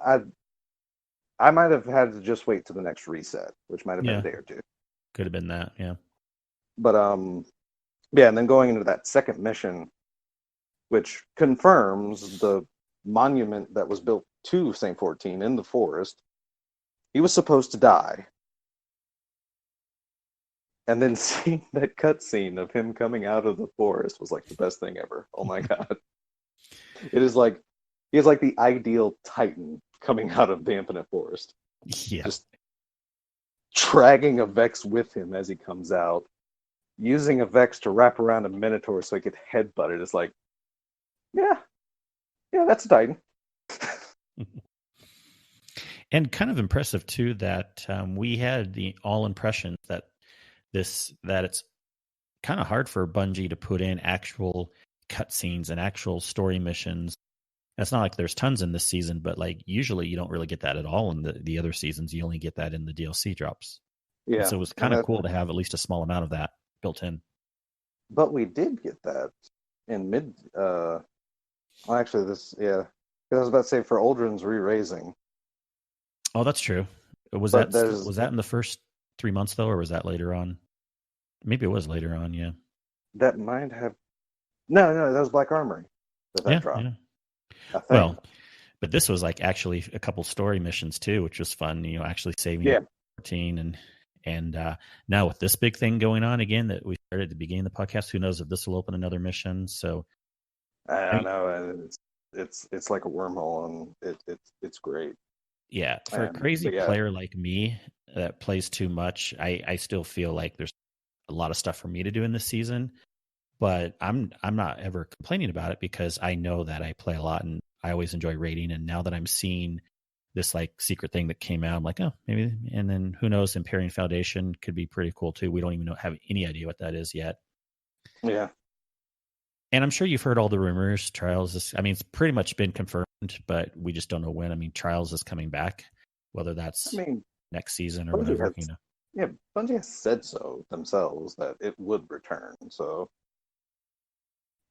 I might have had to just wait to the next reset, which might have been Yeah, a day or two. could have been that. Yeah. But yeah, and then going into that second mission, which confirms the monument that was built to Saint 14 in the forest. He was supposed to die. And then seeing that cutscene of him coming out of the forest was like the best thing ever. Oh my god. It is like he is like the ideal Titan coming out of the Infinite Forest. Yeah. Just dragging a Vex with him as he comes out, using a Vex to wrap around a Minotaur so he could headbutt it. It's like, yeah, that's a Titan. And kind of impressive too that we had the all impressions that it's kind of hard for Bungie to put in actual cutscenes and actual story missions. It's not like there's tons in this season, but like usually you don't really get that at all in the other seasons. You only get that in the DLC drops. Yeah. And so it was kind of cool to have at least a small amount of that built in. But we did get that in mid. Well, actually, I was about to say for Aldrin's re-raising. Oh, that's true. Was that in the first 3 months though, or was that later on? Maybe it was later on. Yeah. That might have. No, that was Black Armory. That dropped. Yeah. Well, but this was like actually a couple story missions too, which was fun. You know, actually saving 14 and now with this big thing going on again that we started at the beginning of the podcast, who knows if this will open another mission? So I don't know. It's like a wormhole, and it's great. Yeah, for a crazy player like me that plays too much, I still feel like there's a lot of stuff for me to do in this season. But I'm not ever complaining about it because I know that I play a lot and I always enjoy raiding. And now that I'm seeing this like secret thing that came out, I'm like, oh, maybe. And then who knows? Imperium Foundation could be pretty cool too. We don't even have any idea what that is yet. Yeah. And I'm sure you've heard all the rumors. Trials it's pretty much been confirmed, but we just don't know when. I mean, Trials is coming back, whether that's next season or whatever. Yeah, Bungie has said so themselves that it would return. So,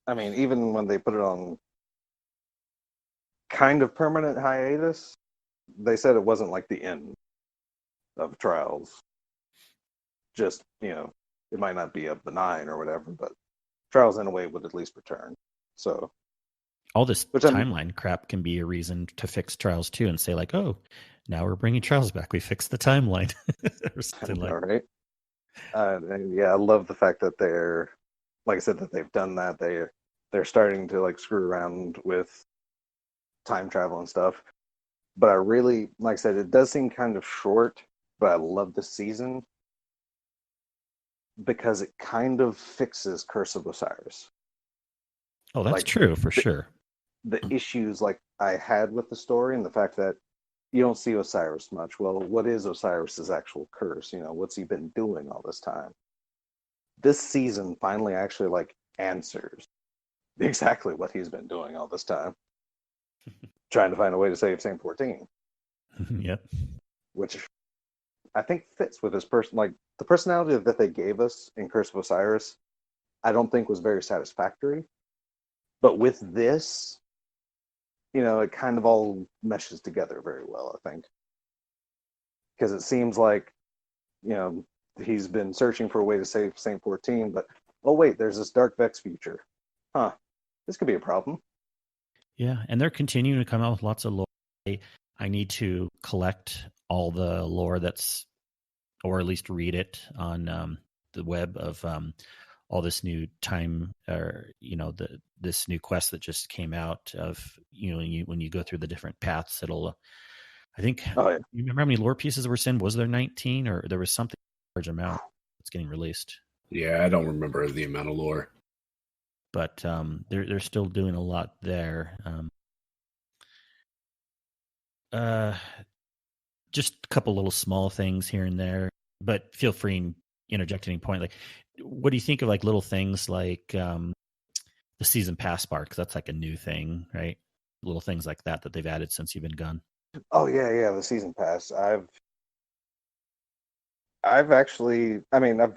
I mean, even when they put it on kind of permanent hiatus, they said it wasn't like the end of Trials. Just, it might not be up the 9 or whatever, but Trials in a way would at least return. So all this timeline crap can be a reason to fix Trials too, and say like, oh, now we're bringing Trials back. We fixed the timeline or something like. All right. I love the fact that they're, like I said, that they've done that. They're starting to like screw around with time travel and stuff. But I really, like I said, it does seem kind of short, but I love this season because it kind of fixes Curse of Osiris. Oh, that's true for sure. The issues like I had with the story and the fact that you don't see Osiris much. Well, what is Osiris's actual curse? What's he been doing all this time? This season finally actually like answers exactly what he's been doing all this time. Trying to find a way to save Saint 14. Yep. Which I think fits with his person. Like the personality that they gave us in Curse of Osiris, I don't think was very satisfactory. But with this, it kind of all meshes together very well, I think. Because it seems like, he's been searching for a way to save Saint 14, but, oh wait, there's this Dark Vex future. Huh. This could be a problem. Yeah, and they're continuing to come out with lots of lore. I need to collect all the lore or at least read it on the web of all this new time, or this new quest that just came out of when you go through the different paths, it'll. I think. Oh, yeah. You remember how many lore pieces were sent? Was there 19, or there was something large amount that's getting released? Yeah, I don't remember the amount of lore. But they're still doing a lot there. Just a couple little small things here and there, but feel free to interject at any point. Like, what do you think of like little things like the season pass bar? Because that's like a new thing, right? Little things like that they've added since you've been gone. Oh yeah, the season pass. I've actually, I've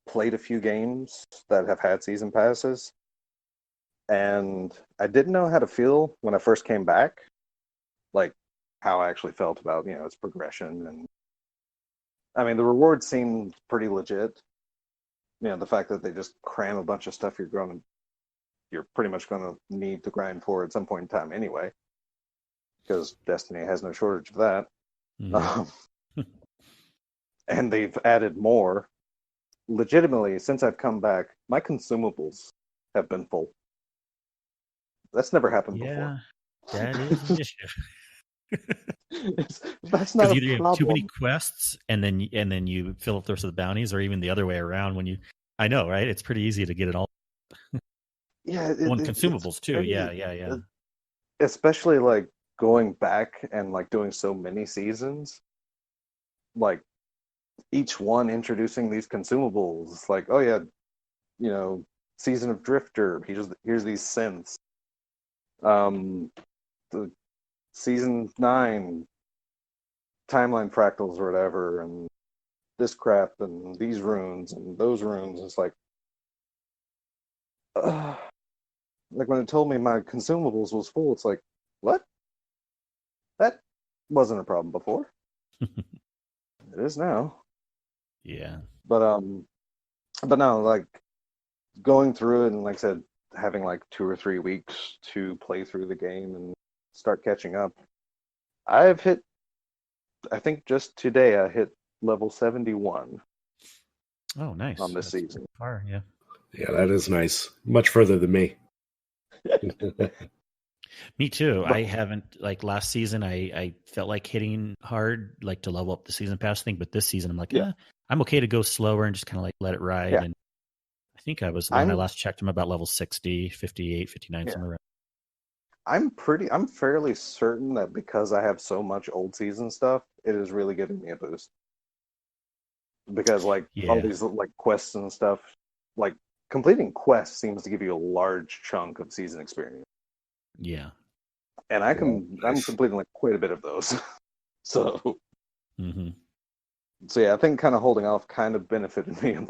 played a few games that have had season passes, and I didn't know how to feel when I first came back, like how I actually felt about its progression. And I mean, the reward seemed pretty legit. The fact that they just cram a bunch of stuff you're pretty much going to need to grind for at some point in time anyway, because Destiny has no shortage of that. And they've added more. Legitimately, since I've come back, my consumables have been full. That's never happened before. That is an issue. That's not a either you problem. have too many quests, and then you fill up the rest of the bounties, or even the other way around. I know, right? It's pretty easy to get it all. Yeah, consumables too. pretty, Yeah. Especially like going back and like doing so many seasons, like each one introducing these consumables. Like, oh yeah, Season of Drifter. Here's these synths. The Season 9 timeline fractals or whatever, and this crap, and these runes and those runes. It's like when it told me my consumables was full, it's like, what? That wasn't a problem before. It is now. Yeah. But no, like going through it and like I said, having like 2 or 3 weeks to play through the game and start catching up. I think just today I hit level 71. Oh, nice. On this season. Far, yeah. Yeah, that is nice. Much further than me. Me too. I haven't, like last season, I felt like hitting hard, like to level up the season pass thing. But this season, I'm like, I'm okay to go slower and just kind of like let it ride. Yeah. And I think I was, when I last checked, I'm about level 60, 58, 59, somewhere around. I'm fairly certain that because I have so much old season stuff, it is really giving me a boost. Because like all these like quests and stuff, like completing quests seems to give you a large chunk of season experience. Yeah. And I'm completing like quite a bit of those. So yeah, I think kind of holding off kind of benefited me in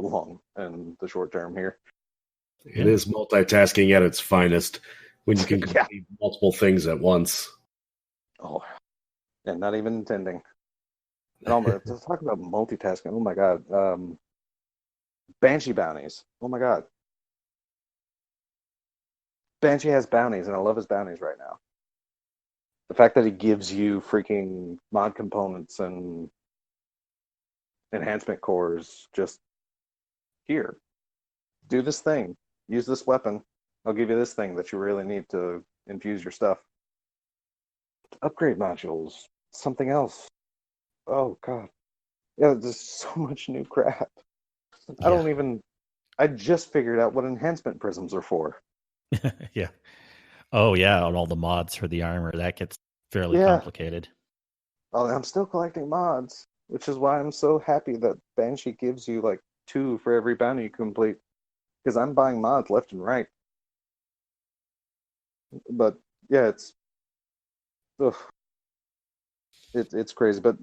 the short term here. It is multitasking at its finest when you can complete multiple things at once. Oh, and not even intending. To talk about multitasking, oh my god. Banshee bounties. Oh my god. Banshee has bounties, and I love his bounties right now. The fact that he gives you freaking mod components and enhancement cores, just here. Do this thing. Use this weapon. I'll give you this thing that you really need to infuse your stuff. Upgrade modules. Something else. Oh god. Yeah, there's so much new crap. I just figured out what enhancement prisms are for. Yeah. Oh yeah, on all the mods for the armor, that gets fairly complicated. Oh, I'm still collecting mods, which is why I'm so happy that Banshee gives you like 2 for every bounty you complete. Because I'm buying mods left and right. But yeah, it's crazy. But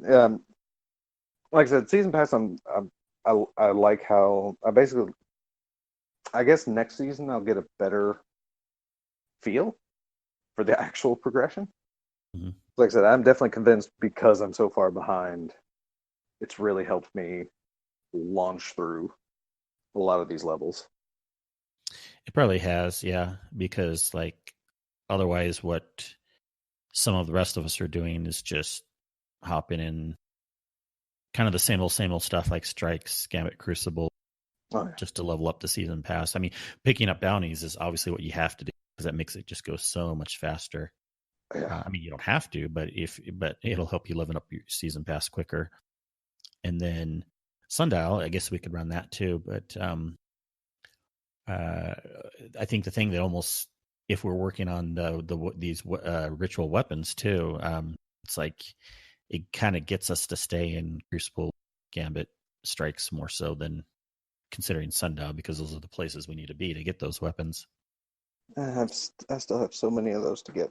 like I said, season pass, I like how I guess next season I'll get a better feel for the actual progression. Mm-hmm. Like I said, I'm definitely convinced because I'm so far behind. It's really helped me launch through a lot of these levels. It probably has, yeah, because like otherwise what some of the rest of us are doing is just hopping in kind of the same old stuff like Strikes, Gambit, Crucible, just to level up the season pass. I mean, picking up bounties is obviously what you have to do because that makes it just go so much faster. Yeah. I mean, you don't have to, but it'll help you level up your season pass quicker. And then Sundial, I guess we could run that too. But I think the thing that almost, if we're working on these ritual weapons too, it's like it kind of gets us to stay in Crucible, Gambit, Strikes more so than considering Sundial, because those are the places we need to be to get those weapons. I still have so many of those to get.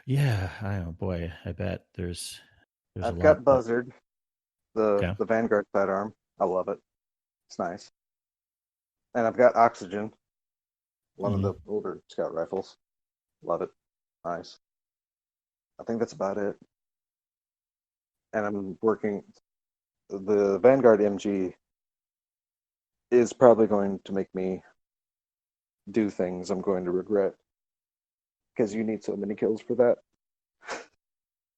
Yeah, boy, I bet there's I've got Buzzard, the Vanguard sidearm. I love it. It's nice. And I've got Oxygen, one of Mhm. the older scout rifles. Love it. Nice. I think that's about it. And I'm working. The Vanguard MG is probably going to make me do things I'm going to regret because you need so many kills for that.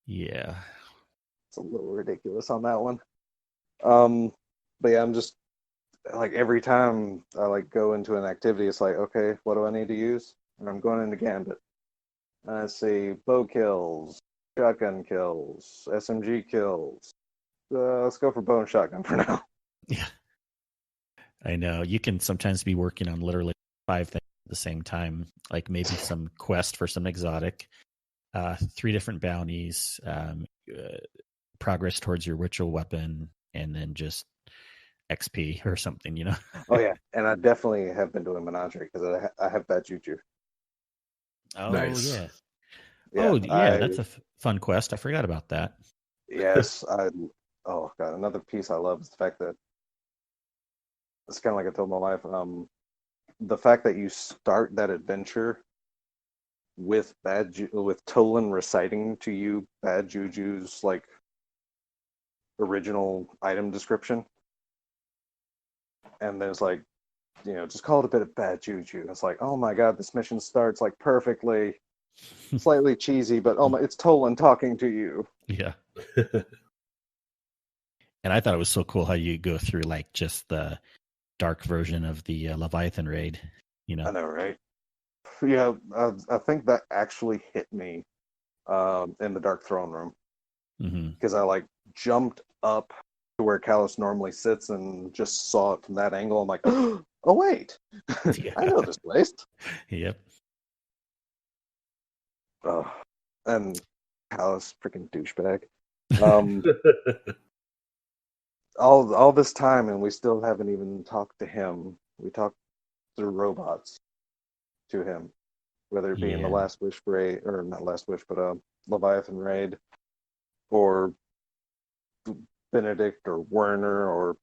Yeah. It's a little ridiculous on that one. Um, but yeah, I'm just like every time I like go into an activity, it's like, okay, what do I need to use? And I'm going into Gambit. And I see bow kills, shotgun kills, SMG kills. Let's go for bow and shotgun for now. Yeah. I know. You can sometimes be working on literally 5 things at the same time, like maybe some quest for some exotic, 3 different bounties, progress towards your ritual weapon, and then just XP or something, you know? Oh yeah, and I definitely have been doing Menagerie because I have bad juju. Oh, Nice. yeah. Yeah, Oh, yeah. That's a fun quest. I forgot about that. yes, oh god, another piece I love is the fact that it's kind of like I told my wife, the fact that you start that adventure with with Tolan reciting to you bad juju's like original item description, and then it's like, just call it a bit of bad juju. It's like, oh my god, this mission starts like perfectly, slightly cheesy, but oh my, it's Tolan talking to you. Yeah. And I thought it was so cool how you go through like just the dark version of the Leviathan raid, you know? I know, right? Yeah, I think that actually hit me in the Dark Throne Room Mm-hmm. because I like jumped up to where Callus normally sits and just saw it from that angle. I'm like, oh wait, Yeah. I know this place. Yep. And Callus, freaking douchebag. Um, all this time, and we still haven't even talked to him. We talked through robots to him, whether it be in the Yeah. Last Wish raid, or not Last Wish, but Leviathan raid, or Benedict or Werner or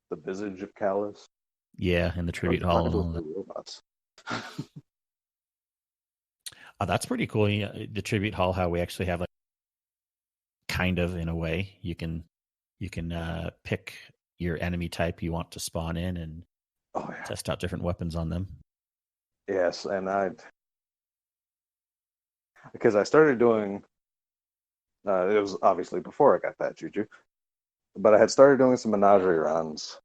the Visage of Callus. Yeah. And the I'm tribute hall talking and to all him that. through robots. Oh, that's pretty cool. Yeah, the tribute hall, how we actually have like kind of in a way, you can pick your enemy type you want to spawn in and Oh yeah, test out different weapons on them. yes, and because I started doing it was obviously before I got that juju, but I had started doing some menagerie runs,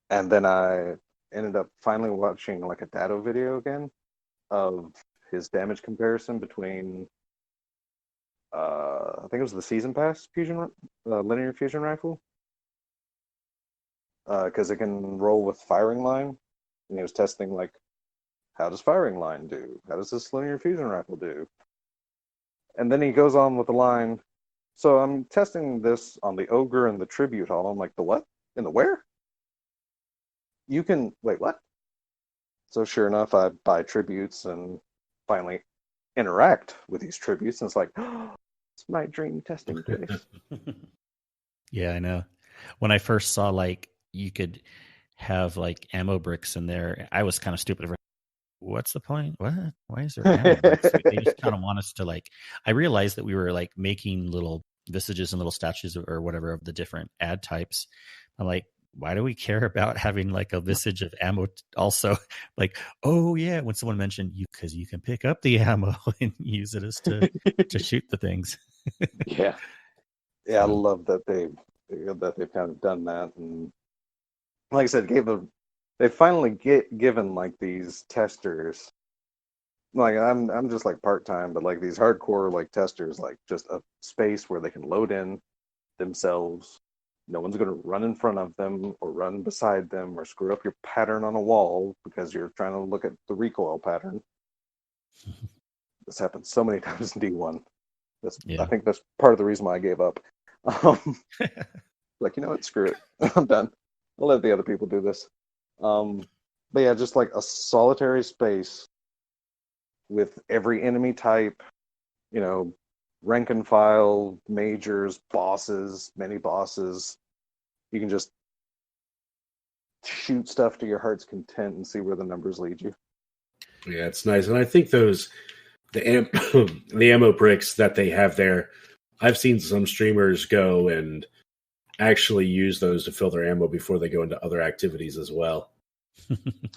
and then I ended up finally watching like a Dado video again of his damage comparison between I think it was the season pass fusion linear fusion rifle because it can roll with firing line, and he was testing like how does firing line do? How does this linear fusion rifle do? And then he goes on with the line. So I'm testing this on the ogre and the tribute hall. I'm like, the what? In the where? You can wait, what? So sure enough, I buy tributes and finally interact with these tributes, and it's like, oh, it's my dream testing place. Yeah, I know. When I first saw like you could have like ammo bricks in there, I was kind of stupid. What's the point? What? Why is there ammo bricks? They just kind of want us to like. I realized that we were like making little visages and little statues or whatever of the different ad types. I'm like, why do we care about having like a visage of ammo? Also, like, oh yeah, when someone mentioned you because you can pick up the ammo and use it as to shoot the things. Yeah, yeah, I So love that they've kind of done that, and like I said, they finally given like these testers, like I'm just like part time, but like these hardcore like testers, like just a space where they can load in themselves. No one's going to run in front of them or run beside them or screw up your pattern on a wall because you're trying to look at the recoil pattern. This happens so many times in D1. I yeah. think that's part of the reason why I gave up. Um, like, you know what? Screw it. I'm done. I'll let the other people do this. But yeah, just like a solitary space with every enemy type, you know, rank and file, majors, bosses, mini bosses. You can just shoot stuff to your heart's content and see where the numbers lead you. Yeah, it's nice. And I think the the ammo bricks that they have there, I've seen some streamers go and actually use those to fill their ammo before they go into other activities as well.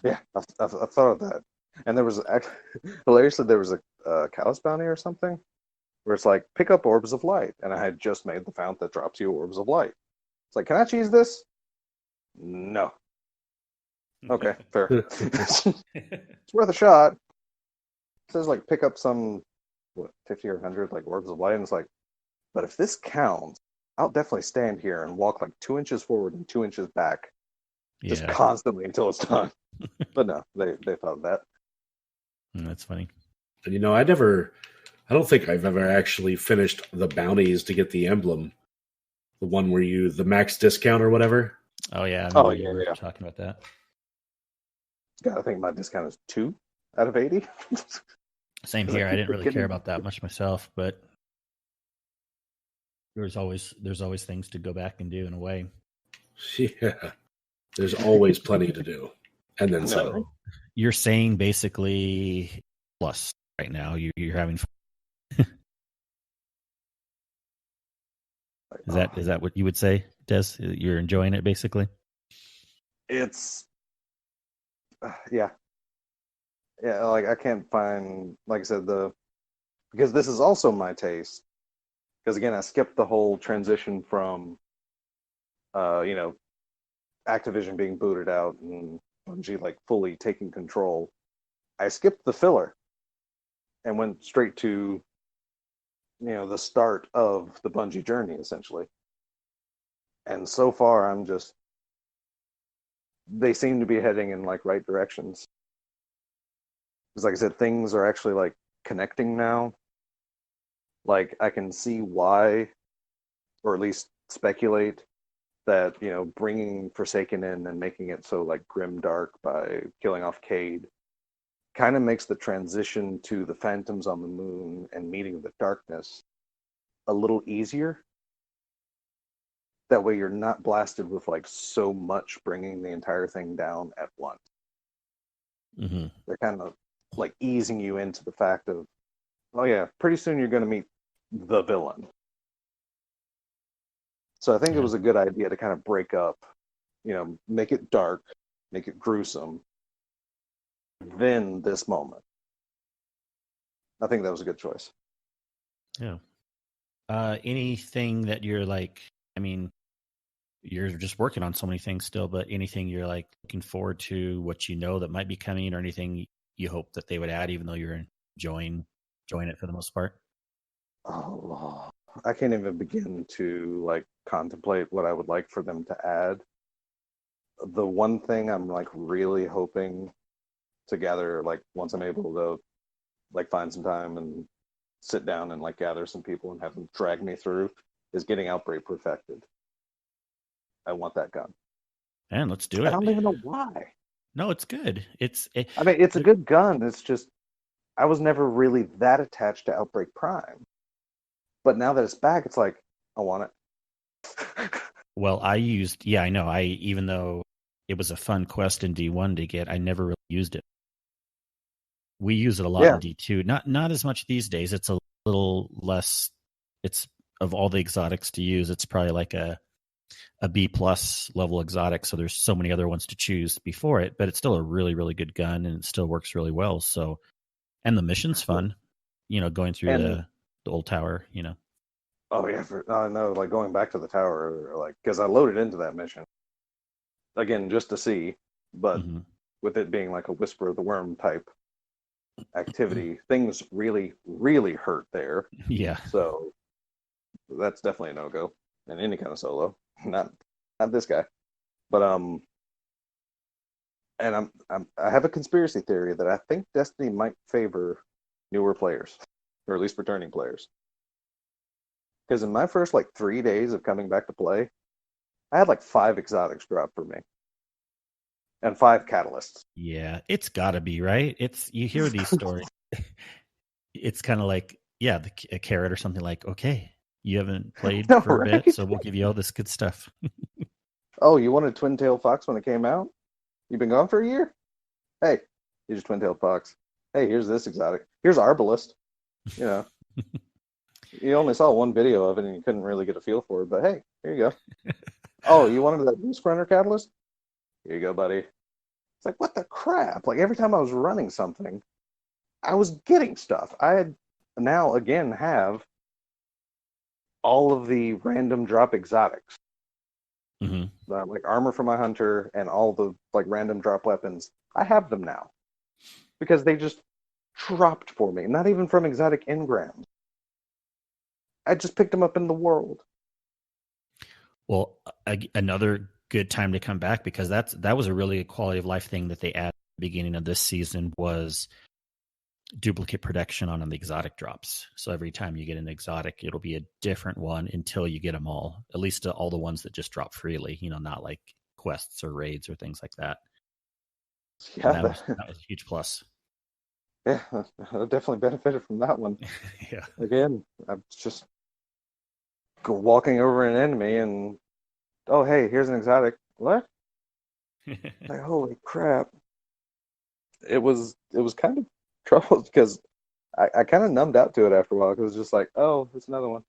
Yeah, I thought of that. And there was hilariously there was a Callus bounty or something where it's like pick up orbs of light, and I had just made the fount that drops you orbs of light. It's like, can I cheese this? No. Okay, fair. It's worth a shot. It says like pick up some 50 or 100 like orbs of light, and it's like, but if this counts, I'll definitely stand here and walk like 2 inches forward and 2 inches back, just constantly until it's done. But no, they thought of that. That's funny. And I don't think I've ever actually finished the bounties to get the emblem, the one where the max discount or whatever. Oh yeah, I remember you were talking about that. God, I think my discount is 2 out of 80. Same here. I didn't really care about that much myself, but there's always things to go back and do in a way. Yeah, there's always plenty to do, and then some. You're saying basically plus right now. You're having fun. Is that what you would say, Des? You're enjoying it basically. It's yeah. Like I can't find, like I said, because this is also my taste. Because again, I skipped the whole transition from, Activision being booted out and Bungie like fully taking control. I skipped the filler and went straight to, the start of the Bungie journey essentially. And so far, they seem to be heading in like right directions. Because like I said, things are actually like connecting now. Like I can see why, or at least speculate that, bringing Forsaken in and making it so like grim dark by killing off Cade kind of makes the transition to the Phantoms on the Moon and meeting the darkness a little easier. That way you're not blasted with like so much bringing the entire thing down at once. Mm-hmm. They're kind of like easing you into the fact of, oh yeah, pretty soon you're going to meet the villain. So I think it was a good idea to kind of break up, make it dark, make it gruesome, then this moment. I think that was a good choice. Yeah. Anything that you're like, I mean, you're just working on so many things still, but anything you're like looking forward to, what that might be coming, or anything you hope that they would add, even though you're enjoying it for the most part? Oh, I can't even begin to like contemplate what I would like for them to add. The one thing I'm like really hoping to gather, like once I'm able to like find some time and sit down and like gather some people and have them drag me through, is getting Outbreak perfected. I want that gun. Man, let's do it. I don't even know why. No, it's good. It's a good gun. It's just I was never really that attached to Outbreak Prime. But now that it's back, it's like, I want it. Well, I know. Even though it was a fun quest in D1 to get, I never really used it. We use it a lot in D2. Not as much these days. It's a little less. It's, of all the exotics to use, it's probably like a B+ level exotic. So there's so many other ones to choose before it, but it's still a really, really good gun and it still works really well. So, and the mission's fun, going through the old tower, Oh yeah, no, like going back to the tower, like because I loaded into that mission again just to see, but with it being like a Whisper of the Worm type activity, things really, really hurt there. Yeah. So that's definitely a no-go in any kind of solo. Not this guy, but and I have a conspiracy theory that I think Destiny might favor newer players, or at least returning players. Because in my first like 3 days of coming back to play, I had like 5 exotics drop for me. And 5 catalysts. Yeah, it's gotta be, right? You hear these stories. It's kind of like, a carrot or something like, okay, you haven't played for a bit, so we'll give you all this good stuff. Oh, you wanted Twin Tail Fox when it came out? You've been gone for a year? Hey, here's your twin-tailed fox. Hey, here's this exotic. Here's Arbalest. You know, you only saw one video of it and you couldn't really get a feel for it, but hey, here you go. Oh, you wanted that Beast Runner Catalyst? Here you go, buddy. It's like, what the crap? Like, every time I was running something, I was getting stuff. I had now, again, have all of the random drop exotics. Like armor for my hunter and all the like random drop weapons. I have them now because they just dropped for me. Not even from exotic engrams. I just picked them up in the world. Well, another good time to come back, because that was a really good quality of life thing that they added at the beginning of this season, was duplicate protection on the exotic drops. So every time you get an exotic, it'll be a different one until you get them all, at least all the ones that just drop freely, not like quests or raids or things like that. Yeah, that was a huge plus. Yeah, I definitely benefited from that one. Yeah. Again, I'm just walking over an enemy and, oh, hey, here's an exotic. What? Like, holy crap. It was kind of trouble because I kind of numbed out to it after a while because it was just like, oh, it's another one.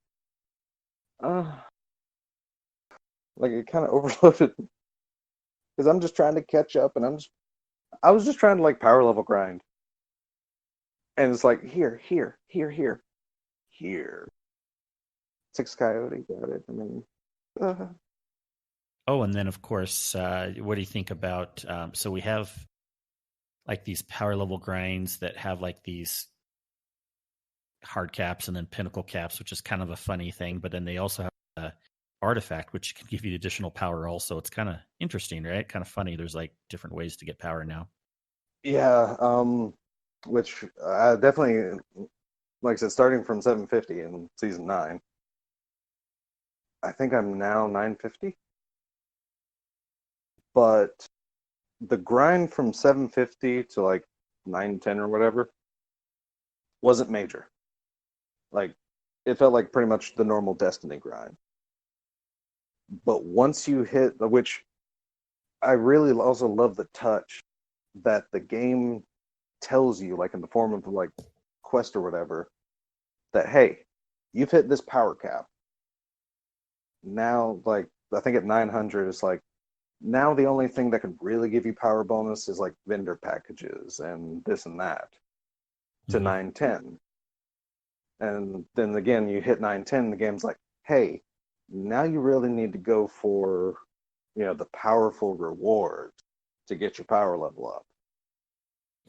Like it kind of overloaded because I'm just trying to catch up and I was just trying to like power level grind. And it's like, here. 6 Coyote, got it. I mean, Oh, and then of course, what do you think about? So we have like these power level grinds that have like these hard caps and then pinnacle caps, which is kind of a funny thing. But then they also have artifact, which can give you additional power. Also, it's kind of interesting, right? Kind of funny. There's like different ways to get power now. Yeah, which I definitely, like I said, starting from 750 in season 9. I think I'm now 950. But the grind from 750 to like 910 or whatever wasn't major. Like, it felt like pretty much the normal Destiny grind. But once you hit, which I really also love the touch that the game tells you, like in the form of like quest or whatever, that hey, you've hit this power cap. Now, like I think at 900, it's like now the only thing that could really give you power bonus is like vendor packages and this and that to 910. And then again, you hit 910, the game's like, hey, now you really need to go for, the powerful rewards to get your power level up.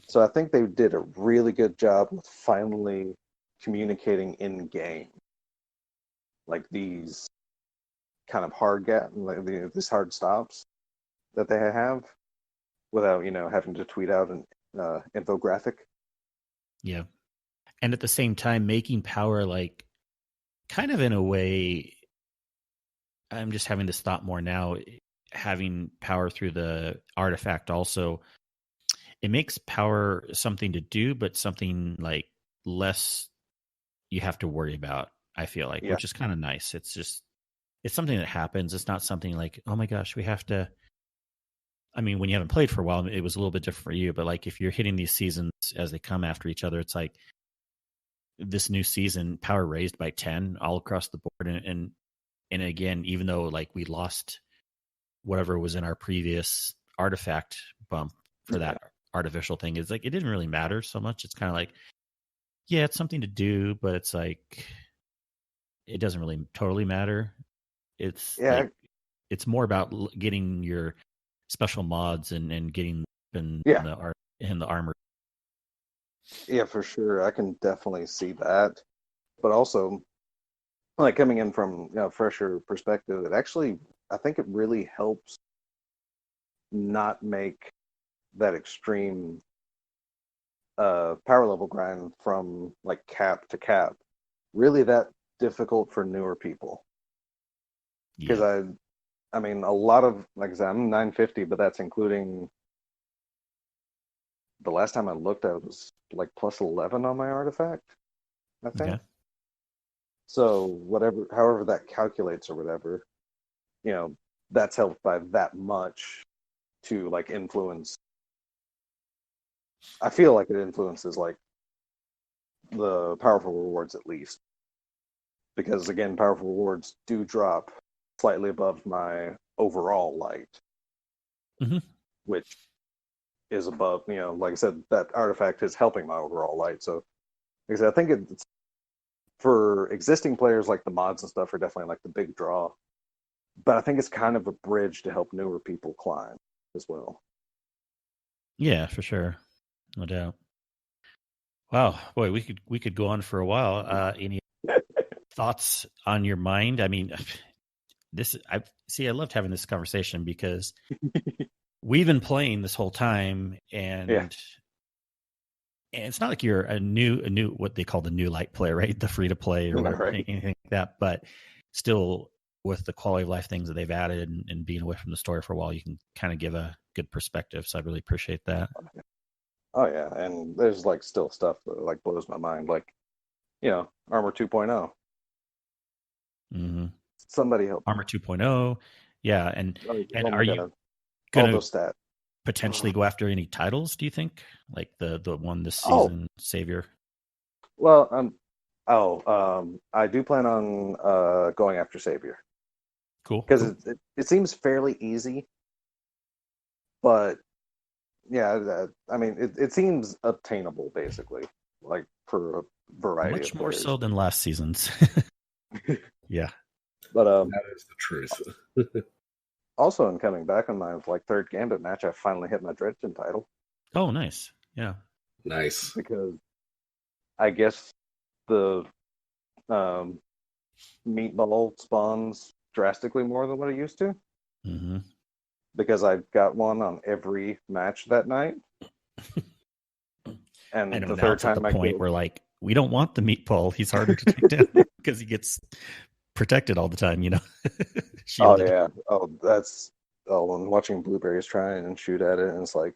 So I think they did a really good job with finally communicating in game, like these kind of these hard stops that they have, without having to tweet out an infographic. Yeah, and at the same time, making power like kind of in a way. I'm just having this thought more now. Having power through the artifact also, it makes power something to do, but something like less you have to worry about, I feel like, which is kind of nice. It's something that happens. It's not something like, oh my gosh, we have to. I mean, when you haven't played for a while, it was a little bit different for you, but like if you're hitting these seasons as they come after each other, it's like this new season, power raised by 10 all across the board. And again, even though like we lost whatever was in our previous artifact bump for that artificial thing, it's like it didn't really matter so much. It's kind of like, yeah, it's something to do, but it's like it doesn't really totally matter. It's like it's more about getting your special mods and getting in the armor. Yeah, for sure. I can definitely see that. But also, like coming in from a fresher perspective, it actually, I think it really helps not make that extreme power level grind from like cap to cap really that difficult for newer people. Because I mean, a lot of, like I said, I'm 950, but that's including the last time I looked, I was like plus 11 on my artifact, I think. Okay. So however that calculates or whatever, that's helped by that much to like influence. I feel like it influences like the powerful rewards at least, because again, powerful rewards do drop slightly above my overall light, which is above, like I said, that artifact is helping my overall light. So, like I said, I think it's for existing players, like the mods and stuff are definitely like the big draw. But I think it's kind of a bridge to help newer people climb as well. Yeah, for sure. No doubt. Wow, boy, we could go on for a while. Any thoughts on your mind? I mean, I loved having this conversation because we've been playing this whole time, and it's not like you're a new what they call the new light player, right? The free to play or whatever, anything like that. But still, with the quality of life things that they've added and being away from the story for a while, you can kind of give a good perspective. So I really appreciate that. Oh yeah, and there's like still stuff that like blows my mind, like Armor 2.0. Mm-hmm. Somebody help Armor 2.0. Yeah, and are you going to potentially go after any titles, do you think? Like the one this season, Savior? Well, I do plan on going after Savior. Cool. Because it seems fairly easy, but yeah, I mean, it seems obtainable, basically, like for a variety much of more players. so than last season's. Yeah. But that is the truth. Also, in coming back on my like third Gambit match, I finally hit my Dredgen title. Oh, nice. Yeah. Nice. Because I guess the meatball spawns drastically more than what it used to. Mm-hmm. Because I got one on every match that night. And I know the now third it's at time the I point killed... where like we don't want the meatball. He's harder to take down because he gets protected all the time, Oh yeah. When watching Blueberries try and shoot at it, and it's like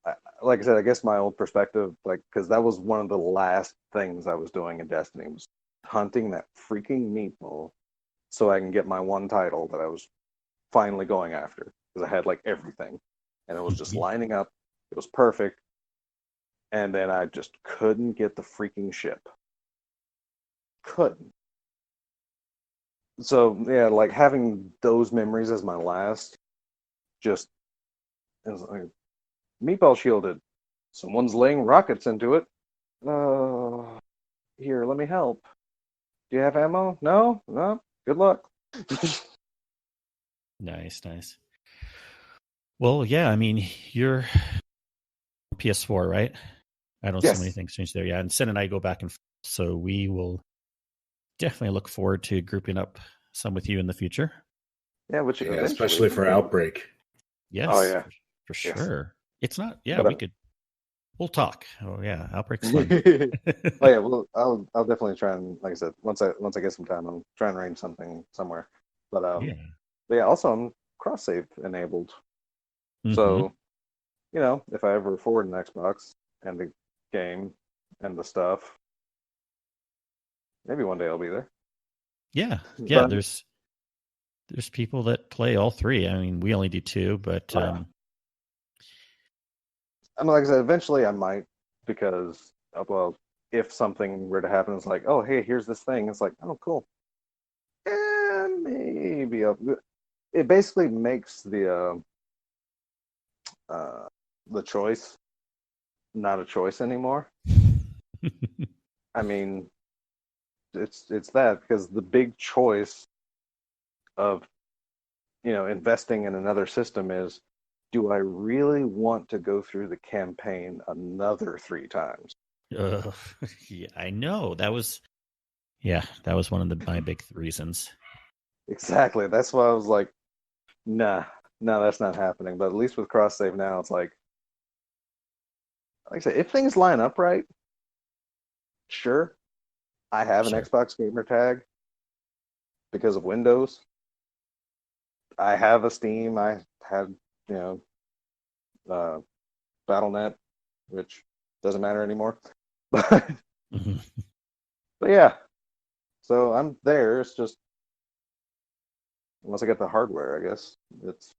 I said, I guess my old perspective, like, because that was one of the last things I was doing in Destiny, was hunting that freaking meatball so I can get my one title that I was finally going after, because I had like everything and it was just lining up. It was perfect. And then I just couldn't get the freaking ship. Couldn't. So yeah, like having those memories as my last, just like, meatball shielded. Someone's laying rockets into it. Here, let me help. Do you have ammo? No? No? Good luck. Nice. Well, yeah, I mean, you're PS4, right? I don't see many things change there. Yeah, and Sen and I go back and forth, so we will definitely look forward to grouping up some with you in the future. Yeah, especially for Outbreak. Yes. Oh yeah, for sure. It's not. Yeah, but, we'll talk. Oh yeah, Outbreak's fun. Oh yeah, well, I'll definitely try and, like I said, once I get some time, I'll try and arrange something somewhere. But yeah, also I'm cross save enabled, so if I ever forward an Xbox and the game and the stuff, maybe one day I'll be there. Yeah. There's people that play all three. I mean, we only do two, but I mean, like I said, eventually I might, because if something were to happen, it's like, oh hey, here's this thing. It's like, oh cool, and maybe it basically makes the choice not a choice anymore. I mean, it's that, because the big choice of investing in another system is, do I really want to go through the campaign another 3 times? Yeah, I know. That was one of my big reasons. Exactly. That's why I was like, nah, that's not happening. But at least with cross save now, it's like I said, if things line up right, sure. I have an Xbox gamer tag because of Windows. I have a Steam. I had, BattleNet, which doesn't matter anymore. But yeah, so I'm there. It's just, unless I get the hardware, I guess it's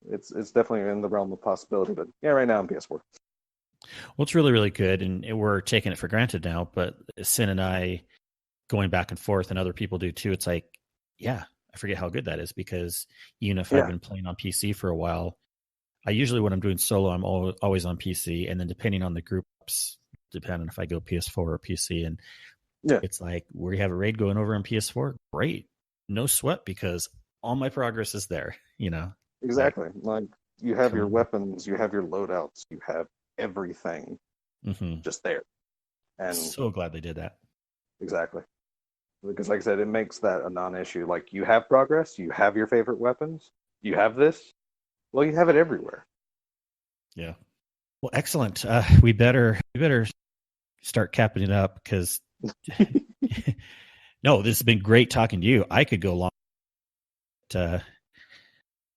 it's definitely in the realm of possibility. But yeah, right now I'm PS4. Well, it's really, really good, and we're taking it for granted now. But Sin and I going back and forth, and other people do too. It's like, yeah, I forget how good that is, because even if I've been playing on PC for a while, I usually, when I'm doing solo, I'm always on PC, and then depending on the groups, depending if I go PS4 or PC, and it's like, we have a raid going over on PS4, great, no sweat, because all my progress is there. Exactly. Like you have your weapons, you have your loadouts, you have everything just there. And so glad they did that. Exactly. Because like I said, it makes that a non-issue. Like you have progress, you have your favorite weapons, you have this. Well, you have it everywhere. Yeah. Well, excellent. We better start capping it up, because no, this has been great talking to you. I could go long,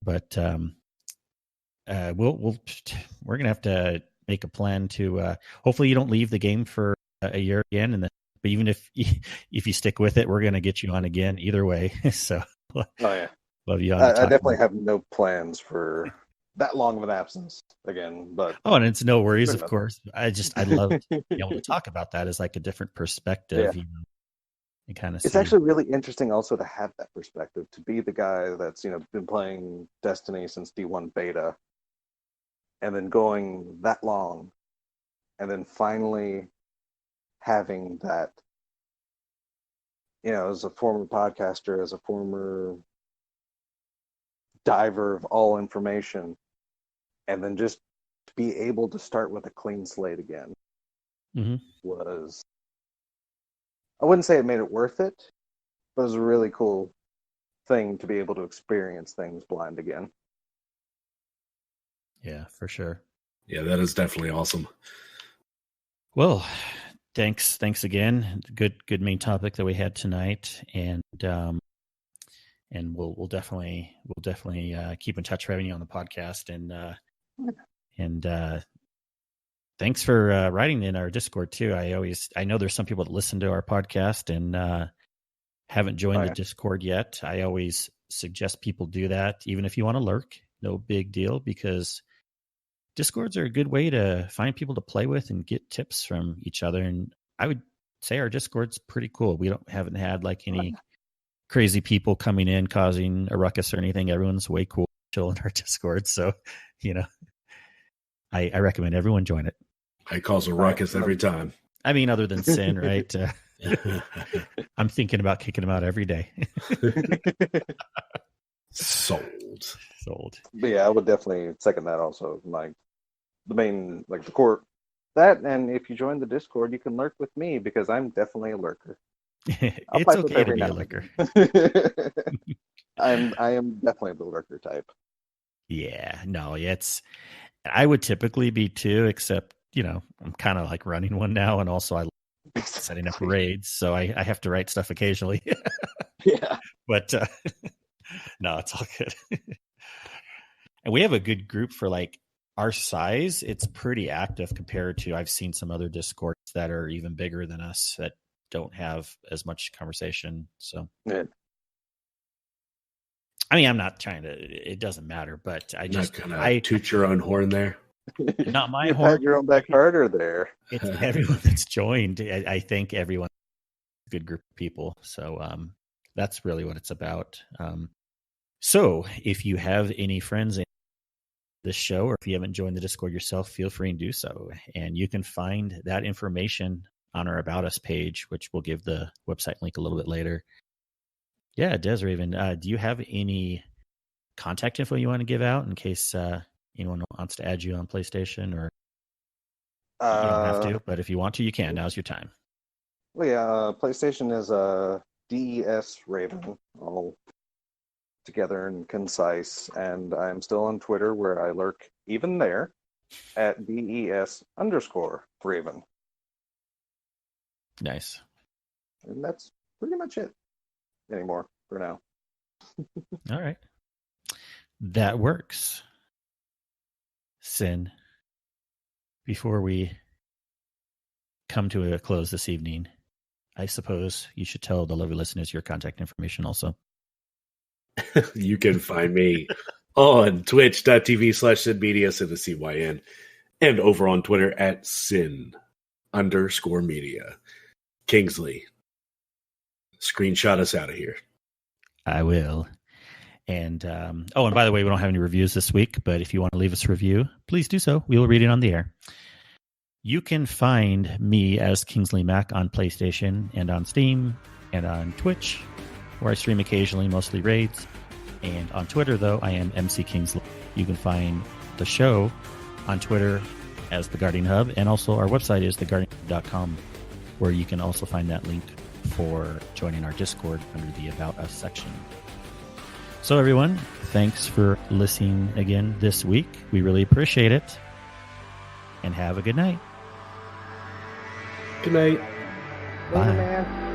but we're gonna have to make a plan to. Hopefully, you don't leave the game for a year again, and then. But even if you stick with it, we're gonna get you on again either way. So, oh yeah, love you on. I definitely have no plans for that long of an absence again. But and it's no worries, of course. I love being able to talk about that as like a different perspective. Yeah. And kind of. It's actually really interesting also to have that perspective, to be the guy that's been playing Destiny since D1 beta, and then going that long, and then finally having that, as a former podcaster, as a former diver of all information, and then just to be able to start with a clean slate again was, I wouldn't say it made it worth it, but it was a really cool thing to be able to experience things blind again. Yeah, for sure. Yeah, that is definitely awesome. Well, thanks again. Good main topic that we had tonight, and we'll definitely keep in touch, having you on the podcast, and thanks for writing in our Discord too. I know there's some people that listen to our podcast and haven't joined the Discord yet. I always suggest people do that, even if you want to lurk. No big deal, because Discords are a good way to find people to play with and get tips from each other. And I would say our Discord's pretty cool. We haven't had like any crazy people coming in causing a ruckus or anything. Everyone's way cool, chill in our Discord. So, I recommend everyone join it. I cause a ruckus every time. I mean, other than Sin, right? I'm thinking about kicking him out every day. Sold. But yeah, I would definitely second that also. Like the main, like the core, that, and if you join the Discord, you can lurk with me, because I'm definitely a lurker. It's okay to be a lurker. I am definitely the lurker type. Yeah, no, I would typically be too, except I'm kind of like running one now, and also I like setting up raids, so I have to write stuff occasionally. Yeah, but no, it's all good. And we have a good group for like our size. It's pretty active compared to, I've seen some other Discords that are even bigger than us that don't have as much conversation. So, yeah. I mean, I'm not trying to, it doesn't matter, but I toot your own horn there. Not my you horn. Pat your own back harder there. It's everyone that's joined. I think everyone's a good group of people. So that's really what it's about. So if you have any friends in this show, or if you haven't joined the Discord yourself, feel free and do so. And you can find that information on our About Us page, which we'll give the website link a little bit later. Yeah, DeSRaven, do you have any contact info you want to give out in case anyone wants to add you on PlayStation? Or you don't have to, but if you want to, you can. Now's your time. Well, yeah, PlayStation is DeSRaven, all together and concise, and I'm still on Twitter, where I lurk even there at DES_Raven. Nice. And that's pretty much it anymore for now. All right. That works. Sin, before we come to a close this evening, I suppose you should tell the lovely listeners your contact information also. You can find me on twitch.tv/SynMedia, SynCYN, and over on Twitter at Syn_media. Kingsley, screenshot us out of here. I will. And and by the way, we don't have any reviews this week, but if you want to leave us a review, please do so. We will read it on the air. You can find me as Kingsley Mac on PlayStation and on Steam and on Twitch, where I stream occasionally, mostly raids. And on Twitter, though, I am MC Kingsley. You can find the show on Twitter as The Guardian Hub, and also our website is theguardianhub.com, where you can also find that link for joining our Discord under the About Us section. So everyone, thanks for listening again this week. We really appreciate it. And have a good night. Good night. Bye.